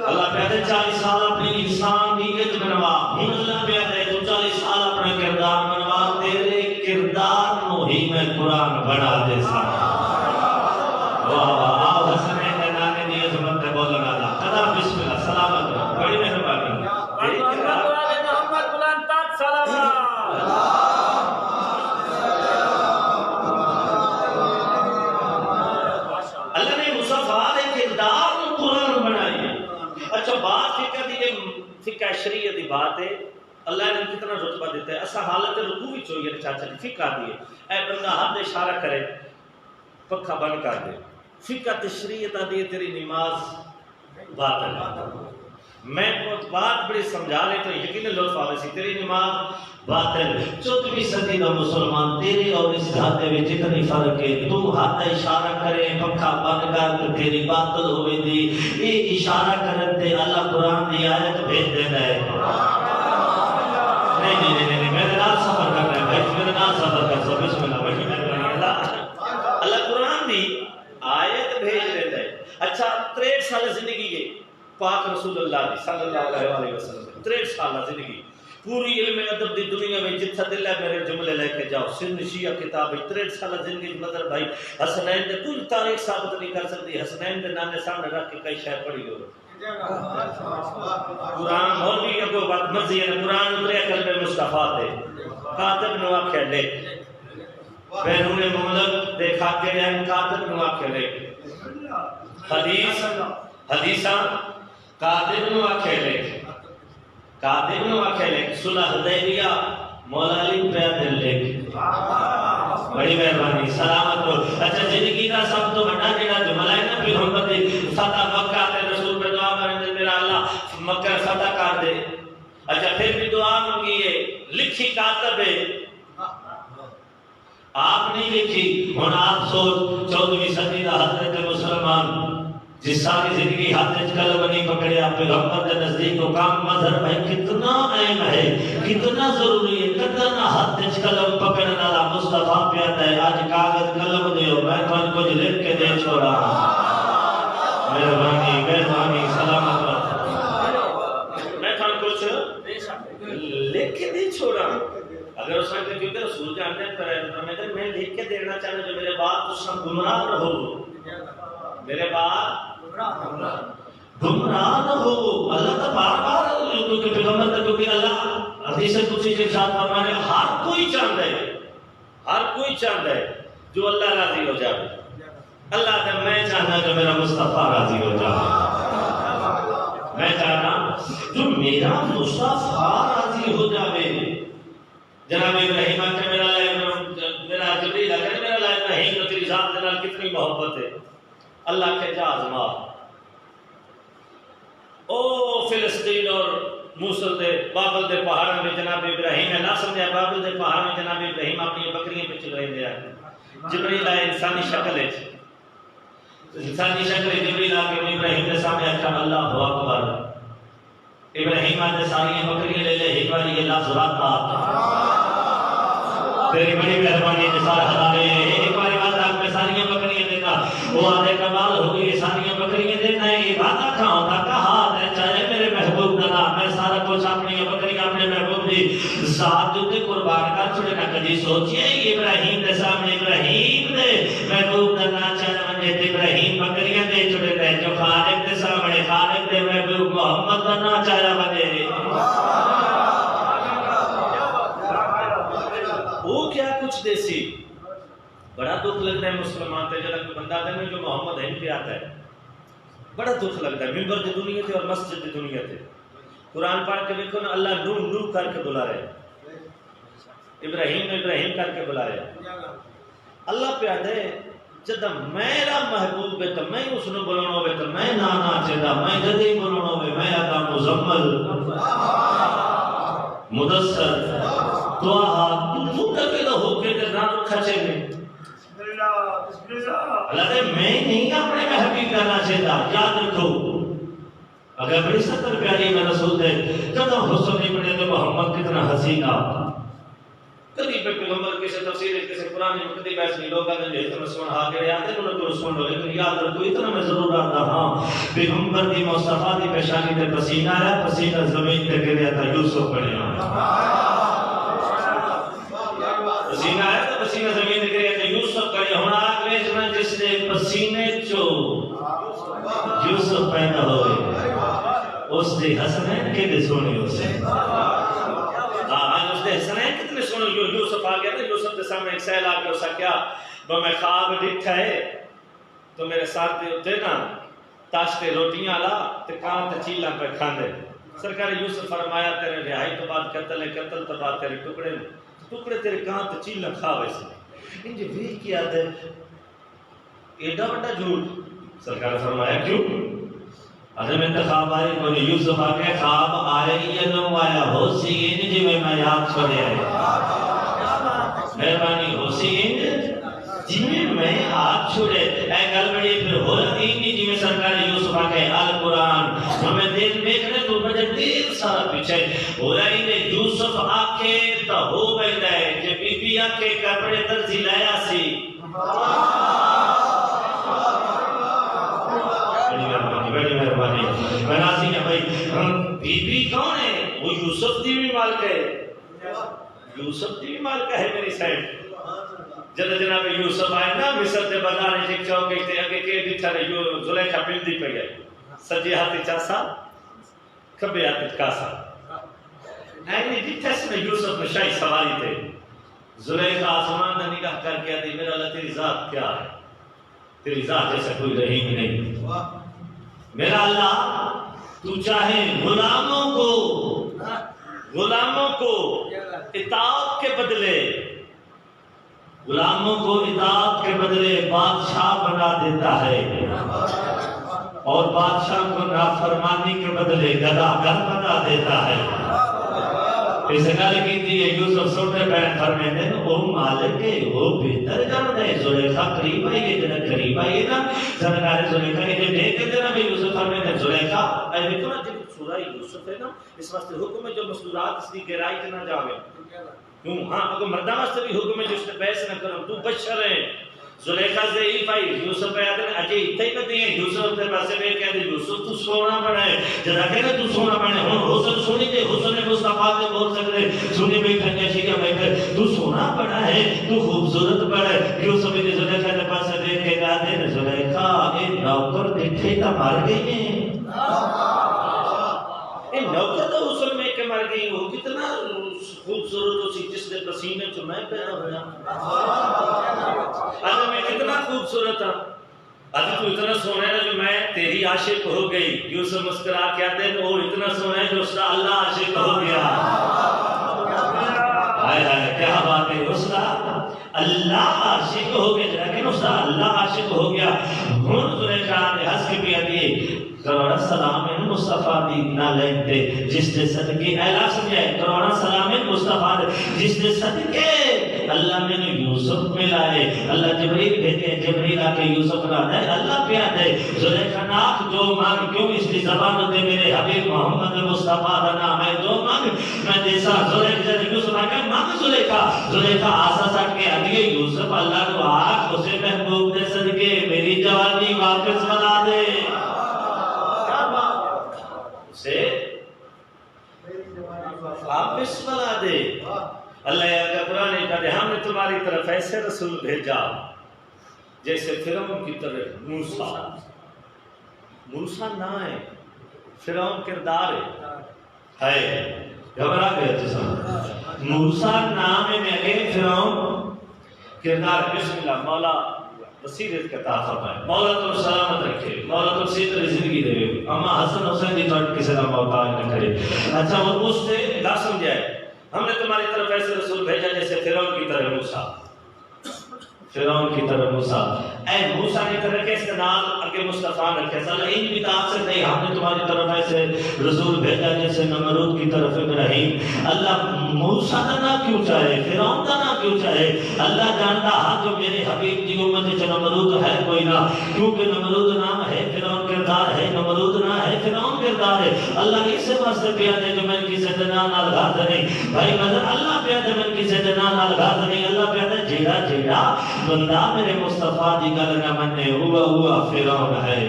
اللہ پیاد ہے 40 سال اپنی انسانیت منوا. ہوں اللہ پیاد ہے تو 40 سال اپنا کردار منوا. تیرے کردار نو ہی میں قرآن بنا دے سا. واہ واہ آؤ حسنین کے نانے دی عظمت ہے بولنا اللہ. قدر بسم اللہ سلامت رہو، بڑی مہربانی. محمد بلند تاج سلامت. اللہ نے مصطفیٰ کے کردار کو قرآن بنائی. اچھا بات فقہ دی، فقہ شریعت دی بات ہے. اللہ نے کتنا رتبہ دیتا ہے. اسا حالت رکوع وچ ہوئی ہے چاچا جی فقہ دی اے بندہ ہاتھ اشارہ کرے پکھا بند کر دے. فقہ تے شریعت دی تیری نماز باطل ہے. میں بات بڑی سمجھا لے تو یقین لطف آوے سی. تیری نماز باطل. 14ویں صدی کا مسلمان تیرے اور اس ہاتھ میں جتنی فرق ہے، تو ہاتھ اشارہ کرے پکھا بند کر تو تیری باطل ہوئے دی. یہ اشارہ کرن تے اللہ قرآن دی آیت بھیج دیتا ہے. نہیں نہیں نہیں نہیں میرے نال سفر کر رہے ہیں بھائی، میرے نال سفر کر سو. بسم اللہ بھائی. اللہ قرآن دی آیت بھیج دیتا ہے. اچھا 63 سال زندگی ہے پاک رسول اللہ صلی اللہ علیہ وسلم. 63 سال زندگی پوری علم ادب دی دنیا میں جتھا دل ہے میرے جملے لے کے جاؤ. سن شیعہ کتاب 63 سال زندگی مدر بھائی حسنین دے کوئی تاریخ ثابت نہیں کر سکتی. حسنین دے نانے سامنے رکھ کے کئی شے پڑھی ہو. قرآن مولوی اگو بات مرضی ہے قرآن اترے قلب مصطفیٰ دے. کاتب نو آکھے لے بینون مملک دے کھاتے رہے کاتب نو آکھے لے. حدیثاں کاتب نو آکھے لے، کاتب نو آکھے لے. صلح حدیبیہ مولا علی پہ دل لے کے بڑی مہربانی سلامت ہو. اچھا زندگی کا سب تو بڑا جڑا جملہ ہے نا پیغمبر دی فتح مکہ تے رسول پہ دعا کریں میرا اللہ مکہ فتح کر دے. اچھا پھر بھی دعا مانگی ہے لکھی کاتب ہے آپ نہیں لکھی. ہن آپ سوچ 14ویں صدی دا حضرت مسلمان جس ساری زندگی ہاتھ قلم نہیں پکڑیا پیغمبر کے نزدیک کو کام مذہب ہے کتنا اہم ہے کتنا ضروری ہے کتنا ہاتھ قلم پکڑنے والا مصطفیٰ پیاتا ہے. آج کاغذ قلم دیو میں تمہیں کچھ لکھ کے دے چھوڑا. مہربانی مہربانی سلامت میں تمہیں کچھ لکھ کے دے چھوڑا. اگر اس وقت کیونکہ رسول جانتے ہیں میں لکھ کے دینا چاہتا جو میرے بعد اس ہم گمراہ رہو میرے بعد گمراہ نہ ہو. اللہ تو بار بار کیونکہ پیغمبر تک کیونکہ اللہ حدیث قدسی کے ساتھ فرمانے ہر کوئی چاہتا ہے جو اللہ راضی ہو جائے. اللہ کہ میں چاہنا کہ میرا مصطفیٰ راضی ہو جائے. میں چاہنا جو میرا مصطفیٰ راضی ہو جائے. جناب ابراہیم کہ میرا جبریل کہ میرا ابراہیم تیری ذات کے نال کتنی محبت ہے. اللہ کے جا آزما او فلسطین اور موصل دے بابل دے پہاڑوں میں جناب ابراہیم ہے نہ سمجھا بابل دے پہاڑوں میں جناب ابراہیم اپنی بکریاں پہ چل رہے ہیں. جبریل آئے انسانی شکل ہے جبریل آ کے ابراہیم کے سامنے اچھا اللہ اکبر. ابراہیم آتے ساری بکریاں لے لے ایک بار یہ لفظ راتا تیری بڑی مہربانی نثار ہزارے ایک بار بات آپ میں ساری بکریاں دینا وہ آدھے کمال ہوگی ساری بکریاں دینا ہے عبادت کھاؤں تھا کہا ہے چاہے میرے محبوب نہ میں سارا کچھ اپنی بکریاں اپنے محبوب دی ذات جو قربان کر چھوڑے نہ کبھی سوچئے ابراہیم کے سامنے ابراہیم نے محبوب نہ چاہے منجے ابراہیم بکریاں دے چھوڑے تھے جو خالق کے سامنے خالق دے محبوب محمد نہ چاہے منجے وہ کیا کچھ دیسی. بڑا دکھ لگتا ہے مسلمان تے جب کوئی بندہ ہے جو محمد ہے پہ آتا ہے بڑا دکھ لگتا ہے. منبر دی دنیا تے اور مسجد دی دنیا تے قرآن پڑھ کے دیکھو نا اللہ نوح نوح کر کے بلا رہے ابراہیم ابراہیم کر کے بلا رہے. اللہ پہ آدھے جب میرا محبوب ہے تو میں اس نے بلانا ہوئے تو میں نانا چاہتا میں جدی بلانا ہوئے میں آتا مزمل مدثر توہا تو تکیلہ ہو کے نام کھچے میں اللہ دے میں نہیں اپنے محبوب کرنا چاہتا. یاد رکھو اگر بڑی 70 پیاری میں رسول دے قدم حسن نہیں پڑے تو محمد کتنا حسین آپ کدی پہ پیغمبر کسی تفسیر کسی قرآن میں کدی بیس نہیں لوگ آدھے جو اتنا سن ہا کے آتے انہوں نے سن لو لیکن یاد رکھو اتنا میں ضرور آتا ہاں پیغمبر دی مصطفیٰ دی پیشانی تے پسینہ آیا پسینہ زمین تے گریا تھا یوسف پڑے پسینہ آیا تو پسینہ زمین تے گریا تھا یوسف پڑے ہونا آگریج میں جس نے پسینے چو یوسف پیدا ہوئے اس دی حسنین کے دے سونی اسے حسنین کتنے سنو یوسف آ گیا تھا یوسف کے سامنے ایک سیل آ گیا اسا کیا میں خواب دیکھا ہے تو میرے ساتھ دے نا تاشتے روٹیاں لا تے کان تے چیلاں پہ کھاندے. سرکار یوسف فرمایا تیرے رہائی تو بعد قتل ہے قتل تو بعد تیرے ٹکڑے تیرے کان تے چیلاں کھا ویسے ان جی بھی کیا دے ایڈا بڑا جھوٹ. سرکار فرمایا کیوں عظم انتخاب آئے کوئی یوسف آگے خواب آئے یہ نو آیا ہو سین جی میں یاد چھوڑے آئے مہربانی ہو سین جی میں ہاتھ چھوڑے اے گل بڑی پھر ہو دین جی میں سرکار یوسف آگے القرآن ہمیں دیکھنے تو مجھے دیر سارا پیچھے ہو رہی نے یوسف آکے تا ہو بیٹھا ہے کہ بی بی آکے کپڑے درزی لایا سی بڑی مہربانی میں ناسی ہے بھائی بی بی کون ہے وہ یوسف دی بھی مالک ہے یوسف دی بھی مالک ہے میری سائن جد جناب یوسف آئے نا مصر دے بازار ایک چوک ایک اگے کے دکھا رہے زلیخا ملدی پہ گئے سجی ہاتھی چاسا کھبے ہاتھی کاسا اینی جتھے سے یوسف میں شاہی سواری تھے زلیخا آسمان نے نگاہ کر کے دی میرا اللہ تیری ذات کیا ہے تیری ذات جیسا کوئی رحیم نہیں میرا اللہ تو چاہے غلاموں کو غلاموں کو اطاعت کے بدلے بادشاہ بنا دیتا ہے، اور بادشاہ کو نافرمانی کے بدلے گداگر بنا دیتا ہے۔ اس گل کی تھی یوسف چھوٹے بہن فرمیندے او مالک وہ بہتر جاندے زلیخا قریب آئی ہے، جنہیں قریب آئی ہے نا سرکار زلیخا یہ دیکھ کے دینا بھی یوسف فرمیندے زلیخا اے دیکھو نا جب سورہ یوسف ہے نا اس واسطے حکم ہے جو مستورات اس کی گہرائی کے نہ جاوے کیوں ہاں اگر مردہ واسطے بھی حکم ہے جو اس نے بحث نہ کرو تو بشر ہے زلیخا ضعیف آئی یوسف پہ آدھے اجے اتھے ہی کہتے ہیں یوسف اپنے پاسے میں کہتے یوسف تو سونا بڑا ہے جدا کہنے تو سونا بڑا ہے حسن سونی دے حسن مصطفیٰ دے بول سکتے سونی بھئی کھنیا شیعہ میں کہ تو سونا بڑا ہے تو خوبصورت بڑا ہے یوسف نے زلیخا کے پاسے دیکھ کے کہتے ہیں زلیخا اے نوکر دیکھے تا مار گئی ہیں اے نوکر تو حسن میں کہ مر گئی وہ کتنا خوبصورت اسی جس نے پسینے تو میں پیدا ہویا آج میں کتنا خوبصورت ہوں آج تو اتنا سونا ہے جو میں تیری عاشق ہو گئی یوسف مسکرا کہتے ہیں وہ اتنا سونا ہے جو اس کا اللہ عاشق ہو گیا آئے آئے کیا بات ہے اس کا اللہ عاشق ہو گیا لیکن اس کا اللہ عاشق ہو گیا ہون زلیخا نے ہنس کے بھی دیے کروڑا سلام مصطفیٰ دی نہ لیتے جس نے صدقے اعلیٰ سمجھائے کروڑا سلام مصطفیٰ جس نے صدقے اللہ میں نے یوسف ملائے اللہ جبریل کہتے ہیں جبریل آکے یوسف رانا ہے اللہ پیاد ہے زلیخا ناک جو مانگ کیوں اس کی زبان دے میرے حبیب محمد مصطفیٰ دا نام ہے جو مانگ میں دیسا زلیخا یوسف آکے مانگ زلیخا آسا ساٹھ کے آدھئے یوسف اللہ کو آکھ اسے محبوب دے صدقے میری جوانی واپس بنا دے سے واپس بنا دے اللہ کا قرآن کہتے ہم نے تمہاری طرف ایسے رسول بھیجا جیسے فرعون کی طرف موسیٰ نہ ہے فرعون کردار ہے گھبرا گیا جسم موسیٰ نام ہے میں اگے فرعون کردار بسم اللہ مولا بصیرت کا عطا فرمائے مولا تم سلامت رکھے مولا تم صحت زندگی دے اما حسن حسین دی توڑ کسی کا محتاج نہ کرے اچھا اور اس سے نہ سمجھائے ہم نے تمہاری طرف ایسے رسول بھیجا جیسے فرعون کی طرح موسیٰ اے موسیٰ کی طرح کے استنال اگر مصطفیٰ رکھے صلی اللہ علیہ وسلم نہیں ہم نے تمہاری طرف ایسے رسول بھیجا جیسے نمرود کی طرف ابراہیم اللہ موسیٰ کا نہ کیوں چاہے فرعون کا نہ کیوں چاہے اللہ جانتا ہاں جو میرے حبیب کی امت جو نمرود ہے کوئی نہ کیونکہ نمرود نام ہے فرعون کردار ہے نمرود نہ ہے فرعون کردار ہے اللہ اس سے واسطے پیادے جو میں کی سیدنا نال غاز نہیں بھائی مدر اللہ پیادے میں کی سیدنا نال غاز نہیں اللہ پیادے جیڑا بندہ میرے مصطفیٰ دی گل نہ منے ہوا فرعون ہے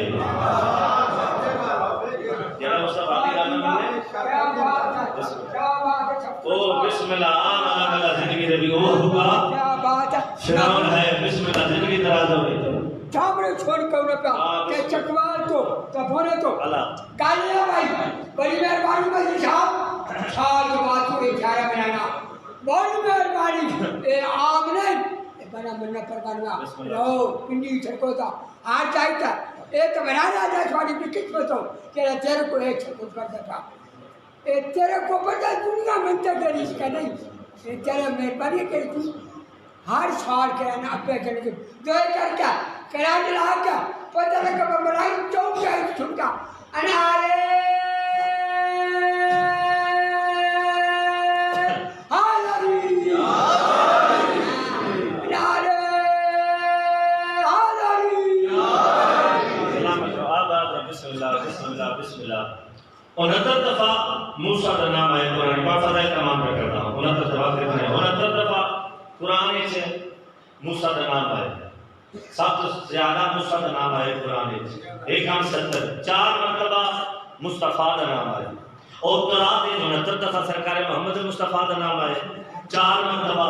جیڑا مصطفیٰ دی گل نہ منے او بسم اللہ آمنا اللہ زندگی دے بھی وہ ہوا فرعون ہے بسم اللہ زندگی دراز ہوئی چامڑے چھوڑ کے انہیں پہ کہ چکوال تو تفونے تو کالیا بھائی بڑی مہربانی بھائی صاحب سال کے بعد تو ایک چارہ بنانا بڑی مہربانی اے عام نہیں بنا منہ پر کرنا لو پنڈی چھکو تھا آج چاہیتا ایک بنا رہا جائے سواری بھی قسمت ہو کہ تیرے کو ایک چھکو کرتا تھا تیرے کو پتہ دنیا منتر کری اس کا نہیں تیرے مہربانی کری تھی ہر سال کرانا اپنے کرنے کی دو ایک کر کیا کرانے لہا کیا پتہ لگا بڑائی چوک جائے چھوٹا انارے بسم اللہ 69 دفعہ موسیٰ کا نام آئے قرآن پاک فضائل تمام میں کرتا ہوں 69 دفعہ کتنے 69 دفعہ قرآن سے موسیٰ کا نام آئے سب سے زیادہ موسیٰ کا نام آئے قرآن سے 170 4 مرتبہ مصطفیٰ کا نام آئے اور قرآن 69 دفعہ سرکار محمد مصطفیٰ کا نام آئے 4 مرتبہ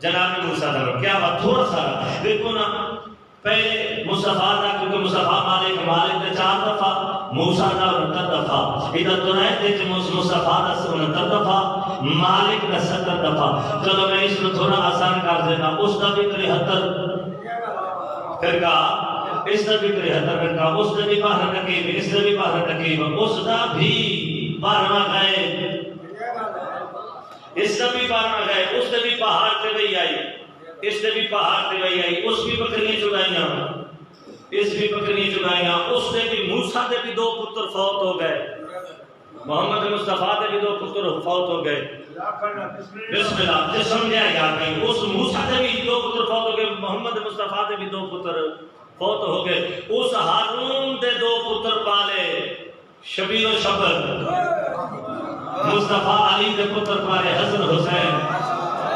جناب موسیٰ کا نام کیا بات تھوڑا سا دیکھو نا پہلے مصطفیٰ تھا کیونکہ مصطفیٰ مالک نے 4 دفعہ موسیٰ نے 69 دفعہ ادھر تو رہے تھے کہ مصطفیٰ نے 69 دفعہ مالک نے 70 دفعہ چلو میں اس میں تھوڑا آسان کر دینا اس کا بھی 73 پھر کہا اس نے بھی 73 پھر کہا اس نے بھی 12 نقیب اس نے بھی 12 نقیب اس کا بھی 12واں غائب اس نے بھی پارنا گئے، اس نے بھی پہاڑ تے وہی آئی، اس نے بھی پہاڑ تے وہی آئی، اس بھی بکریاں چرائیاں، اس بھی بکریاں چرائیاں، اس نے بھی موسیٰ دے بھی 2 پتر فوت ہو گئے، محمد مصطفیٰ دے بھی 2 پتر فوت ہو گئے۔ بسم اللہ جس سمجھا گیا کہ اس موسیٰ دے بھی 2 پتر فوت ہو گئے، محمد مصطفیٰ دے بھی 2 پتر فوت ہو گئے۔ اس ہارون دے 2 پتر پالے، شبیر و شبر، مصطفیٰ علی دے پتر پالے حسن حسین۔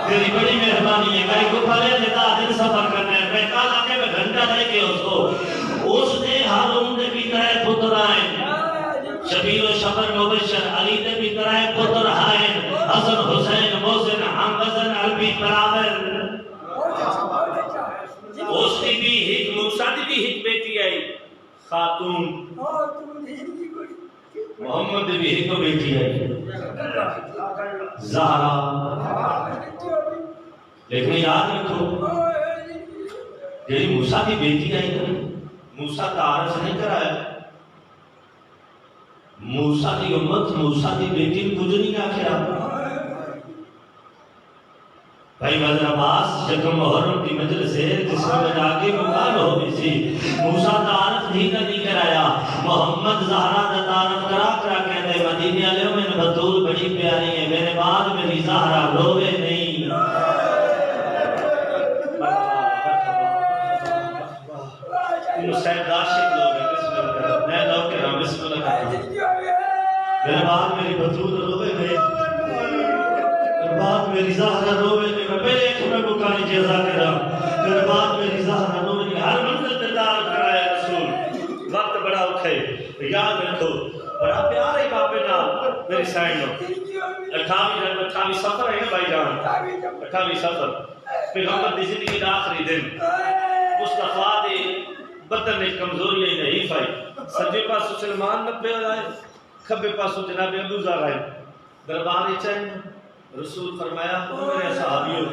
تیری بڑی مہربانی ہے، میں کو پھلے دیتا دن سفر کرنا ہے، میں کال آکے میں گھنٹہ لے کے اس کو، اس نے ہارون دے بھی 3 پتر آئے، شبیر و شبر مبشر، علی دے بھی 3 پتر آئے، حسن حسین محسن حمزن عربی برابر۔ اس کی بھی ایک موسیٰ دی بھی ایک بیٹی آئی خاتون، محمد دی بھی ایک بیٹی آئی زہرا۔ لیکن یاد رکھو جیڑی موسیٰ دی بیٹی آئی نا، موسیٰ تعارف نہیں کرایا، موسیٰ دی امت موسیٰ دی بیٹی کچھ نہیں آکھیا۔ بھائی مدر عباس جب محرم کی مجلس ہے جس میں جاگے مکان ہو بھی سی، موسیٰ تعارف نہیں کرایا، محمد زہرا دا تعارف کرا کہتے مدینے علیہ میں بطول بڑی پیاری ہے، میرے بعد میری زہرا روے نہیں۔ سید عاشق لوگ ہیں، بسم اللہ میں لوگ کہہ رہا ہوں، بسم اللہ میرے بعد میری بطول روے نہیں، میرے بعد میری زہرا روے نہیں۔ میں پہلے ایک میں بکانی جیزا کر رہا ہوں، میرے بعد میری زہرا روے نہیں۔ ہر منزل تدار کرایا رسول، وقت بڑا اکھے، یاد رکھو بڑا پیار ہے باپے نال میری سائن نو۔ 28 سفر ہے نا بھائی جان، 28 سفر پیغمبر دی زندگی دا آخری دن، مصطفیٰ دی بدن ایک کمزوری ہے نہیں پائی، سجے پاسو سلمان نبے آئے، کھبے پاسو جناب ابو ذر آئے، دربار چاہیے رسول فرمایا میرے صحابیوں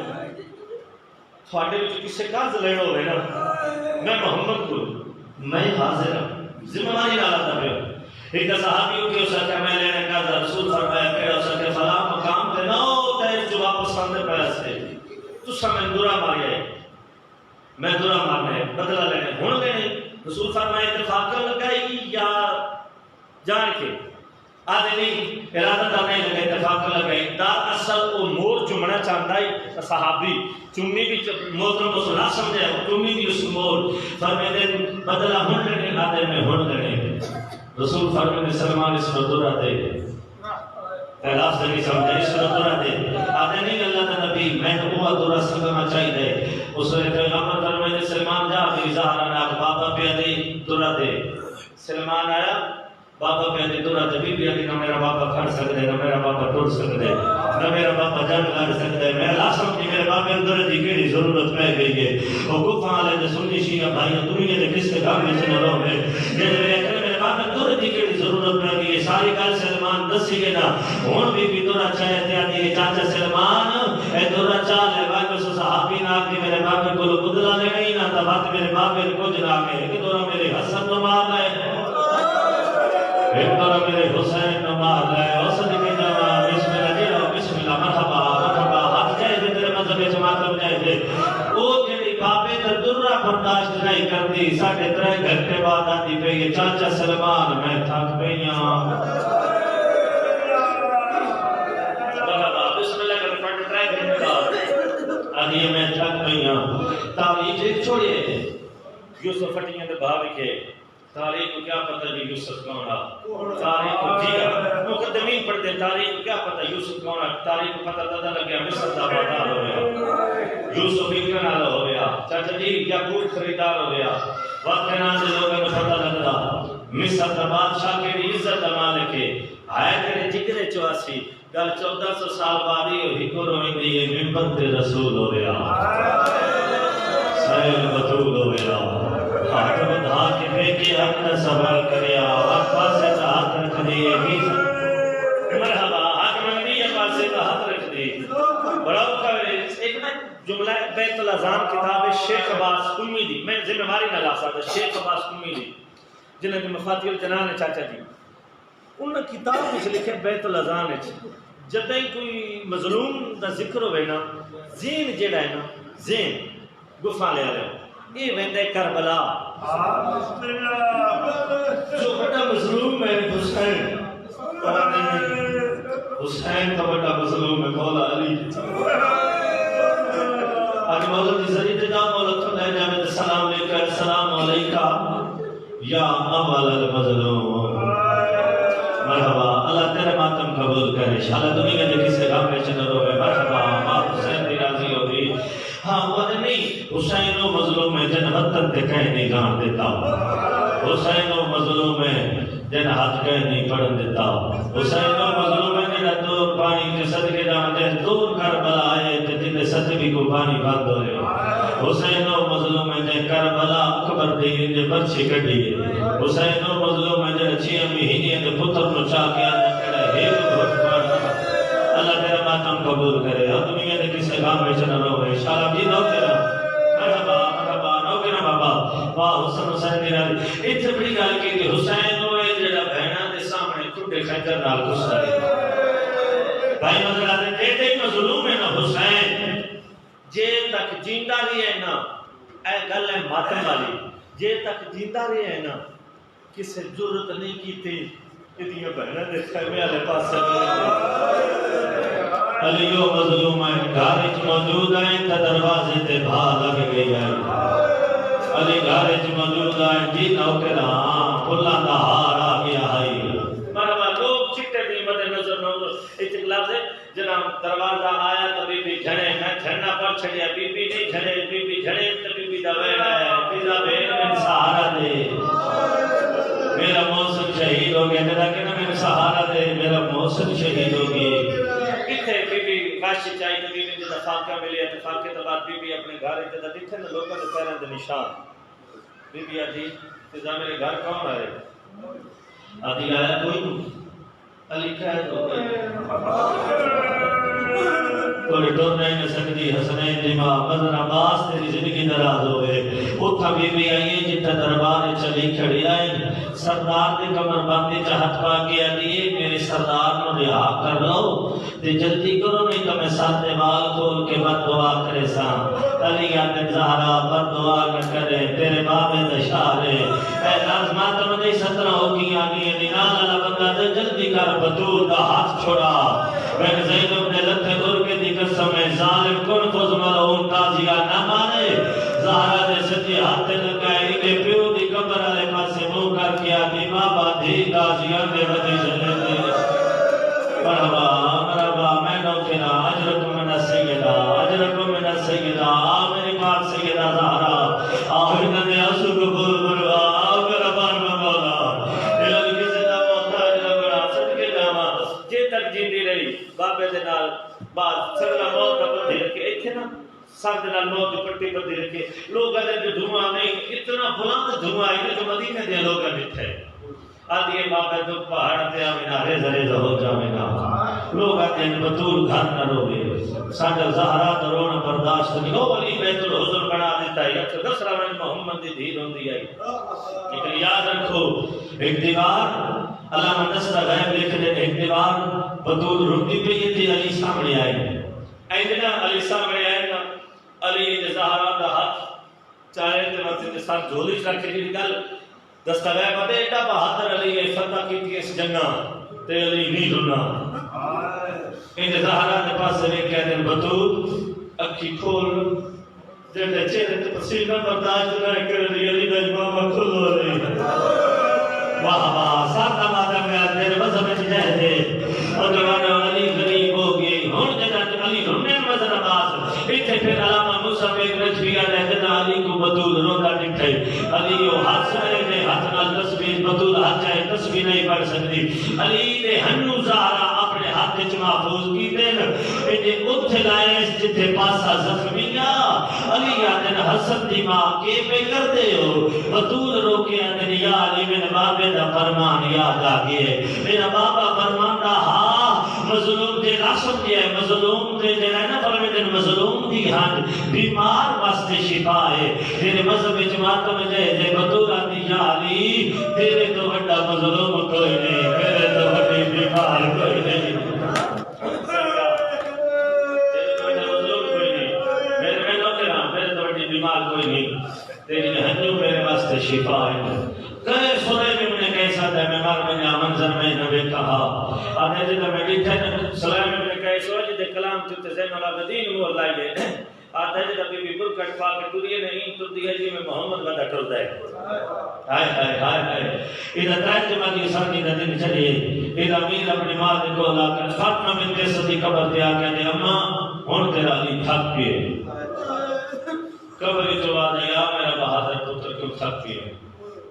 تھوڑے وچ کسے قرض لینا ہوئے نا، میں محمد کو میں حاضر ہوں، ذمہ داری نال آتا پیا۔ ایک صحابیوں کے اسے کہ میں لینے کا رسول فرمایا کہ اسے کہ فلاں مقام تے نہ تے جو واپس آندے پیا سے تو سمے دورا ماریا ہے، میں دورا مارنا ہے، بدلہ لینے ہون لینے۔ رسول فرمایا اتفاق کر لگائی یا جان کے آدھے نہیں ارادہ تھا نہیں لگے، اتفاق لگائی دار اصل وہ مور چمنا چاہتا ہے صحابی چمی بھی محترم کو سنا سمجھے چمی بھی اس مور فرمائے بدلہ ہن لینے آدھے میں ہن لینے۔ رسول فرمائے سلمان اس پر دورہ دے اعلاف سے نہیں سمجھے، اس پر دورہ دے آدھے نہیں اللہ کا نبی میں تو وہ دورہ سلگنا چاہی دے۔ اس نے پیغمبر فرمائے سلمان جا میری زہرہ ناک بابا پہ دے دورہ دے۔ سلمان آیا بابا پہلے دورہ دبی بھی آگی نہ میرا بابا کھڑ سکتے، نہ میرا بابا ٹوٹ سکتے، نہ میرا بابا جنگ کر سکتے۔ میں لاسم کی میرے بابے اندر دی کیڑی ضرورت پہ گئی ہے۔ وہ گفاں لے دے سنی شیعہ بھائیوں دنیا دے کس کے کام میں چنہ رو ہے جیسے میرے بابے اندر دی کیڑی ضرورت پہ گئی ہے۔ ساری گل سلمان دسی گے نا ہون بھی دورہ چاہتے آدھی چاچا سلمان اے دورہ چاہ لے بھائی کو صحابی نہ آگی میرے بابے کو بدلا لے گئی نا تبات میرے بابے کو جنا کے ایک دورہ میرے حسن نمار لے ایک دورہ میرے حسین نمار لے حسن کی جواب بسم اللہ جیلو بسم اللہ مرحبا مرحبا ہاتھ جائے دے تیرے مذہب جماعت ہو جائے دے وہ جیڑی بابے در درہ برداشت نہیں کر دی 3.5 گھنٹے بعد آتی پہ یہ چاچا سلمان میں تھک پہیاں مرحبا بسم اللہ کر 3.5 گھنٹے بعد آدھی میں تھک پہیاں تاریخ ایک چھوڑیے یوسف فٹیاں دے بھاوی کے تاریخ کو کیا پتہ بھی یوسف کون ہے تاریخ کو جیگا مقدمین پڑھتے ہیں تاریخ کو کیا پتہ یوسف کون ہے تاریخ کو پتہ دادا لگ گیا مصر دا بادار ہو گیا یوسف اتنا نالا ہو گیا چاچا جی یعقوب خریدار ہو گیا وقت کے نام سے لوگوں کو پتہ لگتا مصر دا بادشاہ کے عزت دا مالک ہے آئے تیرے جگرے چواسی گل 1400 سال بعد ہی ہی کو روئیں دیئے ممبر تے رسول ہو گیا سیل بطول ہو گیا حاکم دھا کے بے کے حق نہ سوال کریا وقفہ سے ہاتھ رکھ دیئے مرحبا حاکم نبی اپاس سے ہاتھ رکھ دیئے بڑا اکھاوے ایک نا جملہ بیت الازام کتاب شیخ عباس کمی دی میں ذمہ داری نہ لا سکتا شیخ عباس کمی دی جنہوں نے مفاتیح الجنان چاچا جی انہوں نے کتاب کچھ لکھے بیت الازام جدیں کوئی مظلوم دا ذکر ہوئے نا زین جیڑا ہے نا زین گفا لے رہے یہ ویندے کربلا جو بڑا مظلوم ہے حسین حسین کا بڑا مظلوم ہے مولا علی آج مولا کی ذریعے دا مولا تو لے جاوے السلام علیکہ السلام علیکہ یا اول المظلوم مرحبا اللہ تیرے ماتم قبول کرے شاءاللہ دنیا میں کسی غم میں چنر ہوئے مرحبا آپ حسین دی راضی ہوگی ہاں وہ نہیں حسین و مظلوم ہے جن حتن تے کہیں نہیں گان دیتا حسین و مظلوم ہے جن ہاتھ کہیں نہیں پڑھن دیتا حسین و مظلوم ہے جن دور پانی کے صدقے جان جن دور کربلا آئے جن ستوی کو پانی بند ہوئے حسین و مظلوم ہے جن کربلا اکبر دی جن برچی کٹی حسین و مظلوم ہے جن اچھی امی ہینی ہے جن پتر نو چاہ کے آنے کڑے ہیل بھٹ پڑھنا اللہ تیرا ماتم قبول کرے اور دنیا نے کسی غام میں چنہ رو ہے شاءاللہ جی نو تیرا مرحبا مرحبا نو کنا بابا واہ حسن حسین دی راضی اتھے بڑی گال کی کہ حسین ہوئے جڑا بہنہ دے سامنے ٹوٹے خیجر نال گستا ہے بھائی مدرہ دے دیتے ہی مظلوم ہے نا حسین جے تک جیندہ رہی ہے نا اے گل ہے ماتم والی جے تک جیندہ رہی ہے نا کسے جرت نہیں کی تھی اتنی بہنہ دے خیمے آلے پاس سے علیو مظلوم ہے گھارج موجود ہے تا دروازے تے بھا لگ گئی ہے علی گھارج موجود ہے جی نوکران پھلا دا ہار آ گیا ہے مرحبا لوگ چکتے دی مدے نظر نوکر اتقلاب سے جناب دروازہ آیا تو بی بی جھڑے میں جھڑنا پر چھڑیا بی بی نہیں جھڑے بی بی جھڑے تو بی بی دا وین آیا فضا بین میں سہارا دے میرا محسن شہید ہو گیا میرا کہنا میرا سہارا دے میرا محسن شہید ہو گیا کتھے بی بی کاشی چاہی تو بی بی جدہ فاقہ ملی ہے فاقہ تو بعد بی بی اپنے گھر جدہ دیکھے نا لوگوں نے پیران دے نشان بی بی آجی فضا میرے گھر کون آئے آدھی آیا کوئی علی کہہ تو کوئی ڈور نہیں نہ سکتی حسنین دی ماں مدر عباس تیری زندگی دراز ہوئے اتھا بی بی آئیے جتا دربار چلی کھڑی آئے سردار دے کمر باندے چاہت پا گیا دیئے میرے سردار نو رہا کر لو تے جلدی کرو نہیں تو میں ساتھ بال کھول کے بد دعا کرے سام علی آدم زہرا بد دعا نہ کرے تیرے بابے دشارے اے لازمات مدی 17 ہوگی آگی نینال اللہ بندہ دے جلدی کر بطول دا ہاتھ چھوڑا میں زینب نے لتھے دور کے دی قسم ہے ظالم کن کو زمرہون تازیہ نہ مانے زہرا دے سچی ہاتھ لگائے انہیں پیو دی قبر آلے پاسے منہ کر کیا دی بابا دی تازیہ دے بدی جلے دے مرحبا مرحبا میں نوکرا اجرکم من السیدہ اجرکم من السیدہ میری پاک سیدہ زہرا آہدہ نے اسو قبول بروا آگر ابان میں مولا دلال کسی دا محتاج لگڑا صدقے جاما جے تک جیندی رہی بابے دے نال بعد سرلا موت دا پتھی رکھے ایتھے نا سر دے نال موت دی پٹی پتھی رکھے لوگ آدھے جو دھواں نہیں اتنا بلند دھواں ہے جو مدینہ دے لوگ آدھے آدھے بابے تو پہاڑ تے آمینا ریزہ ریزہ ہو جامینا لوگ آدھے بطول گھر نہ روگے ساڈا زہرا تو رونا برداشت نہیں ہو ولی بیت الحضور بنا دیتا ہے اچھا 10 راوین محمد دی دھیر ہوندی آئی لیکن یاد رکھو اقتدار علامہ نصر غیب لکھ دے اقتدار بطول رکھتی پہ یہ تھی علی سامنے آئے ایندنا علی سامنے آئے نا علی نے زہرا دا ہاتھ چاہے تے وقت کے ساتھ جھولی رکھ کے گل دستاویز پتے ایڈا بہادر علی نے فتح کی تھی اس جنگا تے علی نہیں رنا ان زہرا نے پاس سے کہتے ہیں بطول اکھی کھول جڑے چہرے تے پسینہ برداشت نہ کر علی دا امام کھلو علی واہ واہ ساتھ مادہ میں تیرے مذہب وچ جائے تھے اور جوان علی غریب ہو گئی ہن جدا علی رونے مذہب عباس ایتھے پھر علامہ موسی بیگ رجوی علیہ جدا علی کو بطول روندا ڈٹھے علی وہ ہاتھ سے نے ہاتھ نال تصویر بطول ہاتھ چاہے تصویر نہیں پڑھ سکتی علی نے ہنو زہرا اپنے ہاتھ وچ محفوظ کیتے تے جے اوتھے لائے جتھے پاسا زخمیاں علی آدن حسن دی ماں کے پہ کر دے ہو بطول رو کے آدن یا علی میرے بابے دا فرمان یاد آگئے میرا بابا فرمان دا ہاں مظلوم دے راسم دیا ہے مظلوم دے دے رہنا فرمی دن مظلوم دی ہاں بیمار واسطے شفا ہے تیرے مذہب جماعت میں دے بطول آدھی یا علی تیرے تو بڑا مظلوم کوئی نہیں میرے تو بڑی بیمار کوئی نہیں واسطے شفا ہے کہے سنے میں کیسا تھا میں مار میں منظر میں نبی کہا آدھے جدہ میں بیٹھے سلام ابن قیس ہو جدہ کلام چلتے زین العابدین مور لائے آدھے جدہ بی بی برکٹ پا کے ٹوریے نہیں تو دیا جی میں محمد بندہ ٹھل دے ہائے ہائے ہائے ہائے ادھا ترجمہ کی سردی دا دن چلیے ادھا امیر اپنی ماں دے کو لا کر فاطمہ بنت صدی قبر دیا کہنے اماں ہون تیرا علی تھک پیے قبر جو آدھے یا میرا بہادر پتر کیوں تھک پیے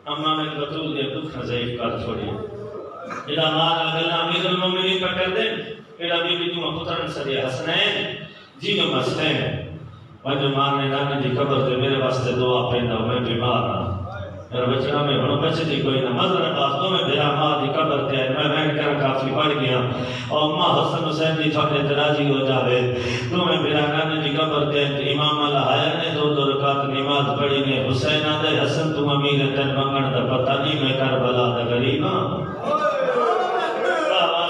اماں میں بطول دے دکھ ضعیف کر چھوڑی ادھا ماں اللہ امیر المومنین کا کر دے ادھا بی بی تمہیں پترن صدی حسنین جی میں مسئلے ہیں وجہ ماں نے نانا جی قبر دے میرے واسطے دعا پہنا میں بیمار ہاں میرا بچنا میں ہنو بچے دی کوئی نہ مذر باستوں میں میرا ماں دی قبر تے میں بیٹھ کر کافی پڑھ گیا اور ماں حسن حسین دی تھوڑے تراجی ہو جاوے تو میں میرا نانا جی قبر تے امام الحیا نے دو رکعت نماز پڑھی نے حسین آدھے حسن تم امیر تن منگن دا پتہ نہیں میں کربلا دا غریب ہاں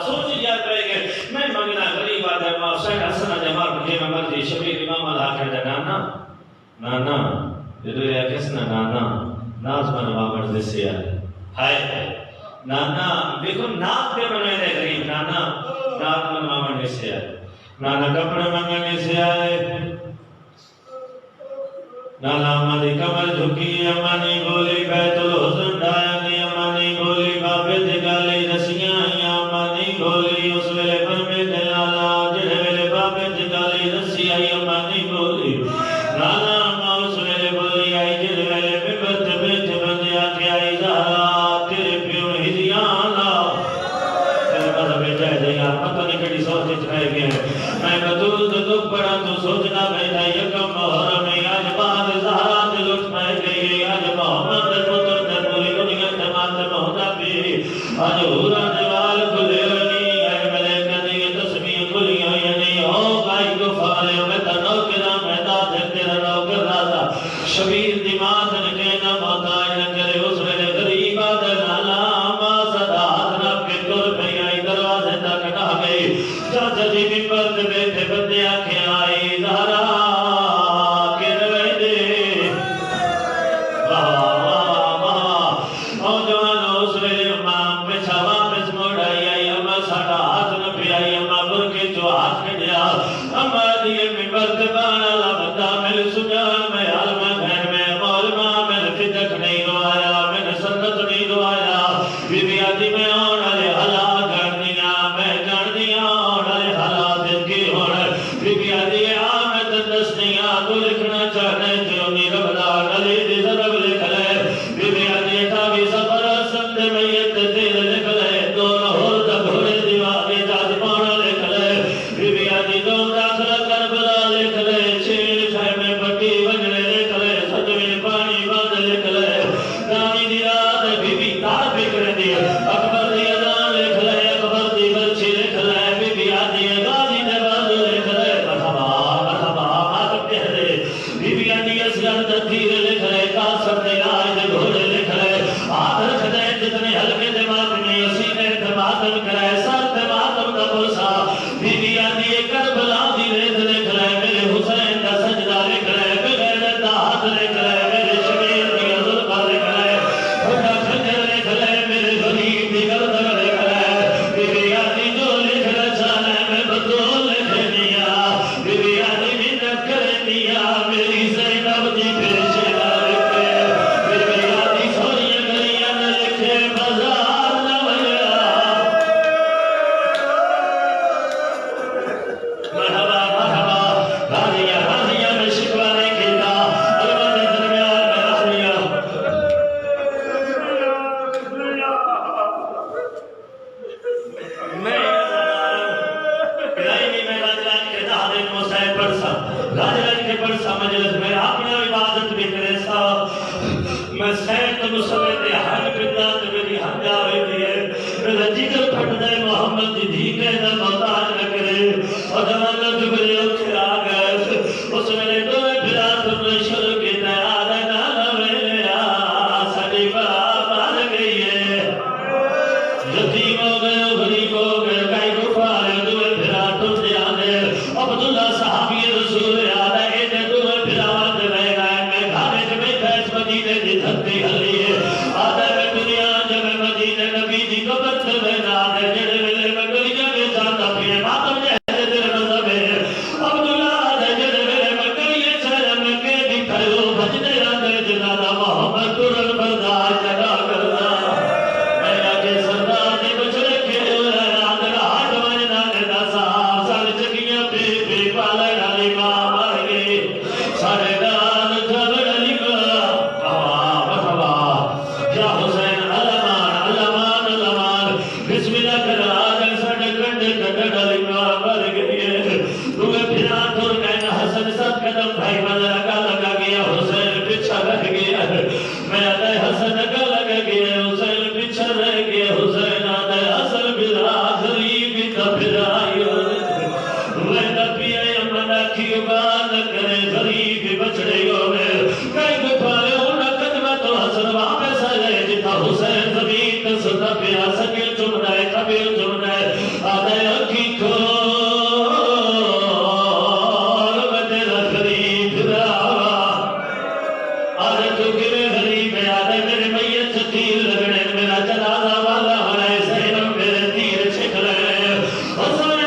سوچ جا پہ گئے میں منگنا غریب آدھے ماں حسین حسن آدھے مار بجے میں مرضی شبیر امام الحیا کہتا نانا نانا یہ دو رہا کس نا نانا ناز بنوا مرد سے آئے نانا دیکھو ناز پہ بنوے دے غریب نانا ناز بنوا مرد سے آئے نانا کپڑے منگنے سے آئے نانا امانی کمر جھکی امانی بولی بیت الحسن ڈایانی امانی بولی بابے دگالی رسیاں امانی بولی اس ویلے پر میں دلالا جڑے ویلے بابے دگالی رسی آئی امانی بولی نانا اماں اس ویلے بولی آئی جڑے ویلے میں برد بیت بندیا کہ آئی زہرا تیرے پیوں ہدیانا تیرے بڑا بیٹا ہے یار پتہ نہیں کڑی سوچ رہے گئے میں بطول دکھ پڑا تو سوچنا بیٹا یکم محرم آج بعد زہرا دل اٹھ پائے گئی آج محمد پتر در پوری دنیا تمام مہدہ بھی آج ہورا دیوال کھلے نہیں آج ملیکہ دیگے تسبیح کھلی ہوئی نہیں ہو بھائی کو فارے میں تنو کرا میں دا دے تیرا نو کر رہا شبیر دماغ نکے نہ محتاج نہ کرے اس ویلے غریب آدھر نالا آما صدا حضرہ کے تر پہ آئی دروازے تک نہ گئی چاچا جی ممبر دے بیٹھے بندے آنکھیں آئی زہرا کے روے دے جوانو اس ویلے امام پیچھا واپس موڑ آئی اما ساڑا ہاتھ نہ پی آئی اما برکے جو ہاتھ کے دیا اما دیئے ممبر دے بانا لابدہ مل سجان میں علمہ گھر میں مولما میں فدق نہیں دعایا میں سنت نہیں دعایا بی بی آدھی میں آنا لے حلا گھر دیا میں جان دیا آنا لے حلا دل کی ہونا بی بی آدھی آمد دس دیا تو لکھنا چاہنے جو نہیں ربلا نلی دی ضرب لکھ لے بی بی آدھی تھاوی سفر سند میت تیر لکھ لے دون ہور دا گھوڑے دیواری جاز پانا لکھ لے بی بی آدھی دون داخل کربلا لکھ لے چھیڑ چھے میں بٹی بجلے لکھ لے سجوین پانی باندھ لکھ لے دانی دی رات بی بی تار بکر دی اکبر دی ادان لکھ لے اکبر دی برچی لکھ لے بی بی آدھی غازی دے باندھ لکھ لے مرحبا ماتم پہلے بی بی آدھی اسگر دتیر لکھ لے کاسر دے آج دے گھوڑے لکھ لے ہاتھ رکھ دے جتنے حلقے دے ماتم میں سینے دے ماتم کرے سر دے ماتم دا برسا بی بی آدھی کربلا دی ریت لکھ لے میرے حسین دا سجدہ لکھ لے بغیر دا ہاتھ لکھ لے میرے شبیر دی ظلمہ لکھ لے بڑا خنجر لکھ لے میرے غریب دی گردن لکھ لے بی بی آدھی جو لکھ لے چاہنے میں بدول لکھ دیا بی بی آدھی منت کر دیا میری زینب دی پیشے نہ لکھے بی بی آدھی سوری گلیاں نہ لکھے بازار نہ بھیا مرحبا مرحبا راضیہ میں شکوہ نہیں کیتا علمہ درمیان میں رکھ لیا میں پہلائی میں راجلان کے دہدن مسائل پڑھسا راجلان کے پڑھسا مجلس میں اپنے عبادت بھی کرے سا میں سیٹ مسئلے ہر پندات میری ہنجا ہوئی دیئے میرا جگر پھٹ دے محمد دی دھیکے دا محتاج نہ کرے اور جوانا جبری اکھر آگئے اس میں نے دوے پھرا تم نے شروع کی تیار نانا میرا سڑی باب آر گئی ہے یتیم ہو گئے غریب ہو گئے کئی گفارے دوے پھرا تم دے آنے عبداللہ صحابی رسول آدھے دوے پھرا وقت رہ گئے میں گھارے کے بیٹھا اس مدینے دی دھرتی حل رکھی عباد کرے غریب بچڑے ہوئے کئی دکھارے ہونا قدمہ تو حسن واپس آئے جتا حسین زمین تے ستا پیا سکے چمنا ہے قبیل چمنا ہے آدھے اکھی کھول میں تیرا غریب دراوا آدھے تو گرے غریب ہے آدھے میرے میت تیر لگنے میرا جنازہ والا ہے زینب میرے تیر چھک رہے حسین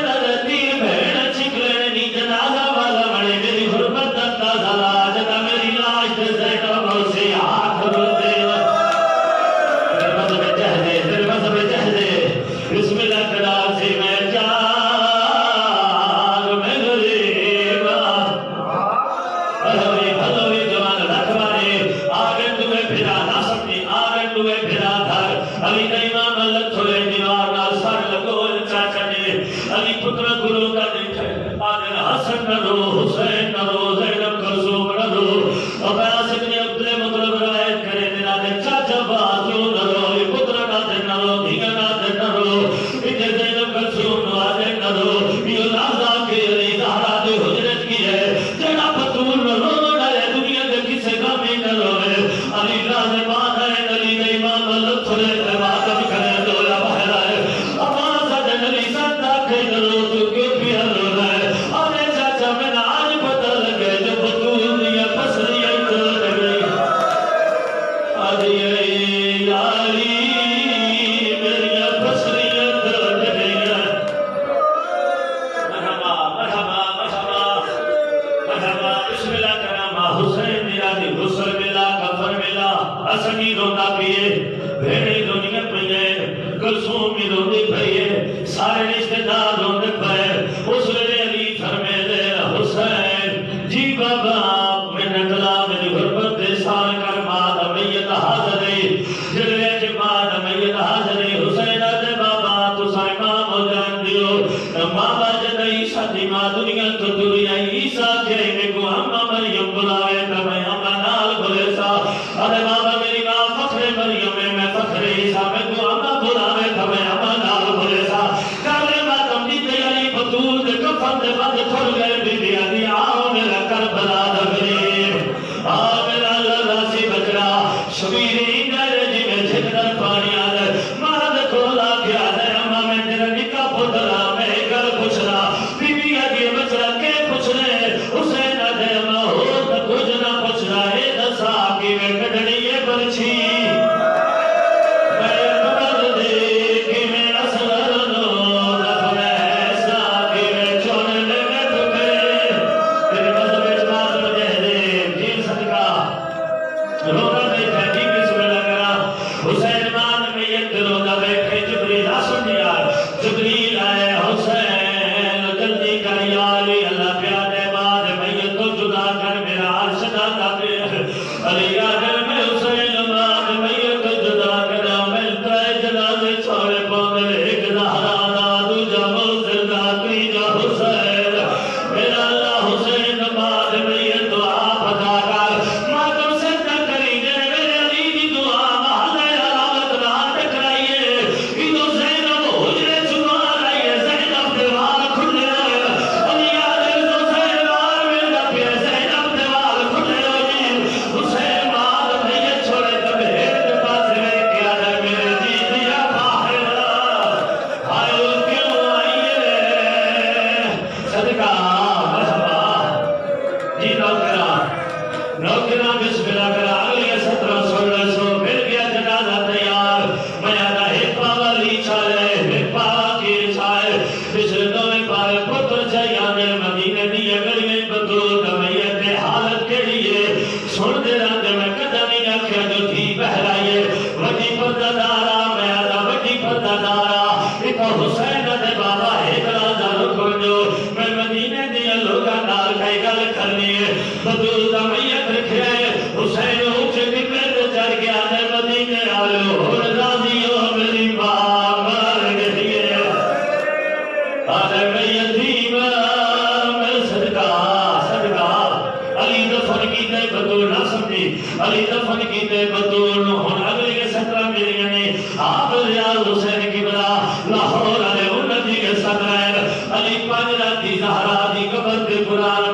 علی دفن کیتے بطول ہن اگلی 17 میری نے آپ ریاض حسین کی بلا لاہور والے انتی کے صدر علی پنج راتی زہرا دی قبر تے قرآن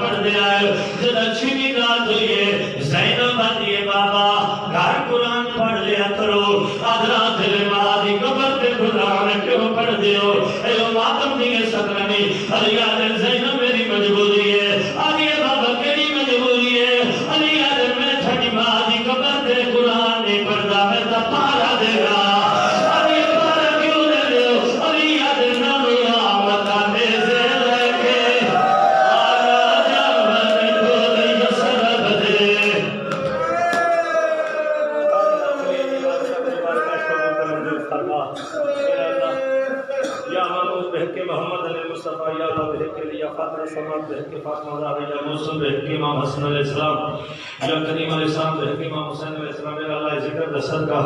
الصمد بحق فاطمہ زہرا یا موسم بحق امام حسن علیہ السلام یا کریم علیہ السلام بحق امام حسین علیہ السلام میرا اللہ ذکر کا صدقہ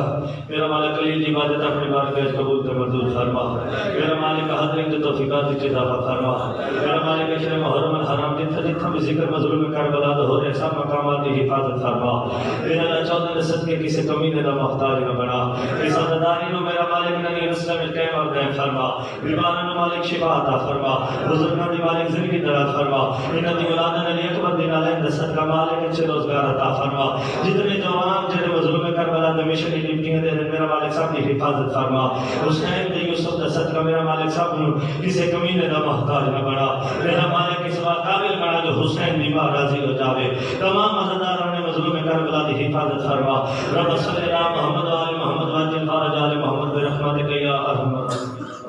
میرا مالک علی کی عبادت اپنی بارگاہ قبول تے مردود فرما میرا مالک حاضرین کی توفیقات کی اضافہ فرما میرا مالک اشر محرم الحرام جتھا بھی ذکر مظلوم کربلا دے ہو رہے سب مقامات کی حفاظت فرما میرا اللہ چودہ نے صدقے کسی کمینے کا محتاج نہ بنا اس عزاداری نو میرا مالک نبی رسول میں قائم اور دائم فرما بیماروں نو مالک شفا عطا فرما بزرگاں دی مالک زندگی دراز فرما انہاں دی اولاداں نے ایک بار دین علیہ دے صدقہ مالک اچھے روزگار عطا فرما جتنے جوان جڑے مظلوم کربلا دے مشن دی ڈیوٹیاں دے میرا مالک صاحب کی حفاظت فرما حسین دی یوسف دا صدقہ میرا مالک صاحب نو کسی کمینے دا محتاج نہ بنا میرا مالک اس بات قابل بنا جو حسین دی ماں راضی ہو جاوے تمام عزاداراں نے مظلوم کربلا دی حفاظت فرما رب صلی اللہ محمد و آل محمد واجل فارج آل محمد برحمتک یا ارحم الراحمین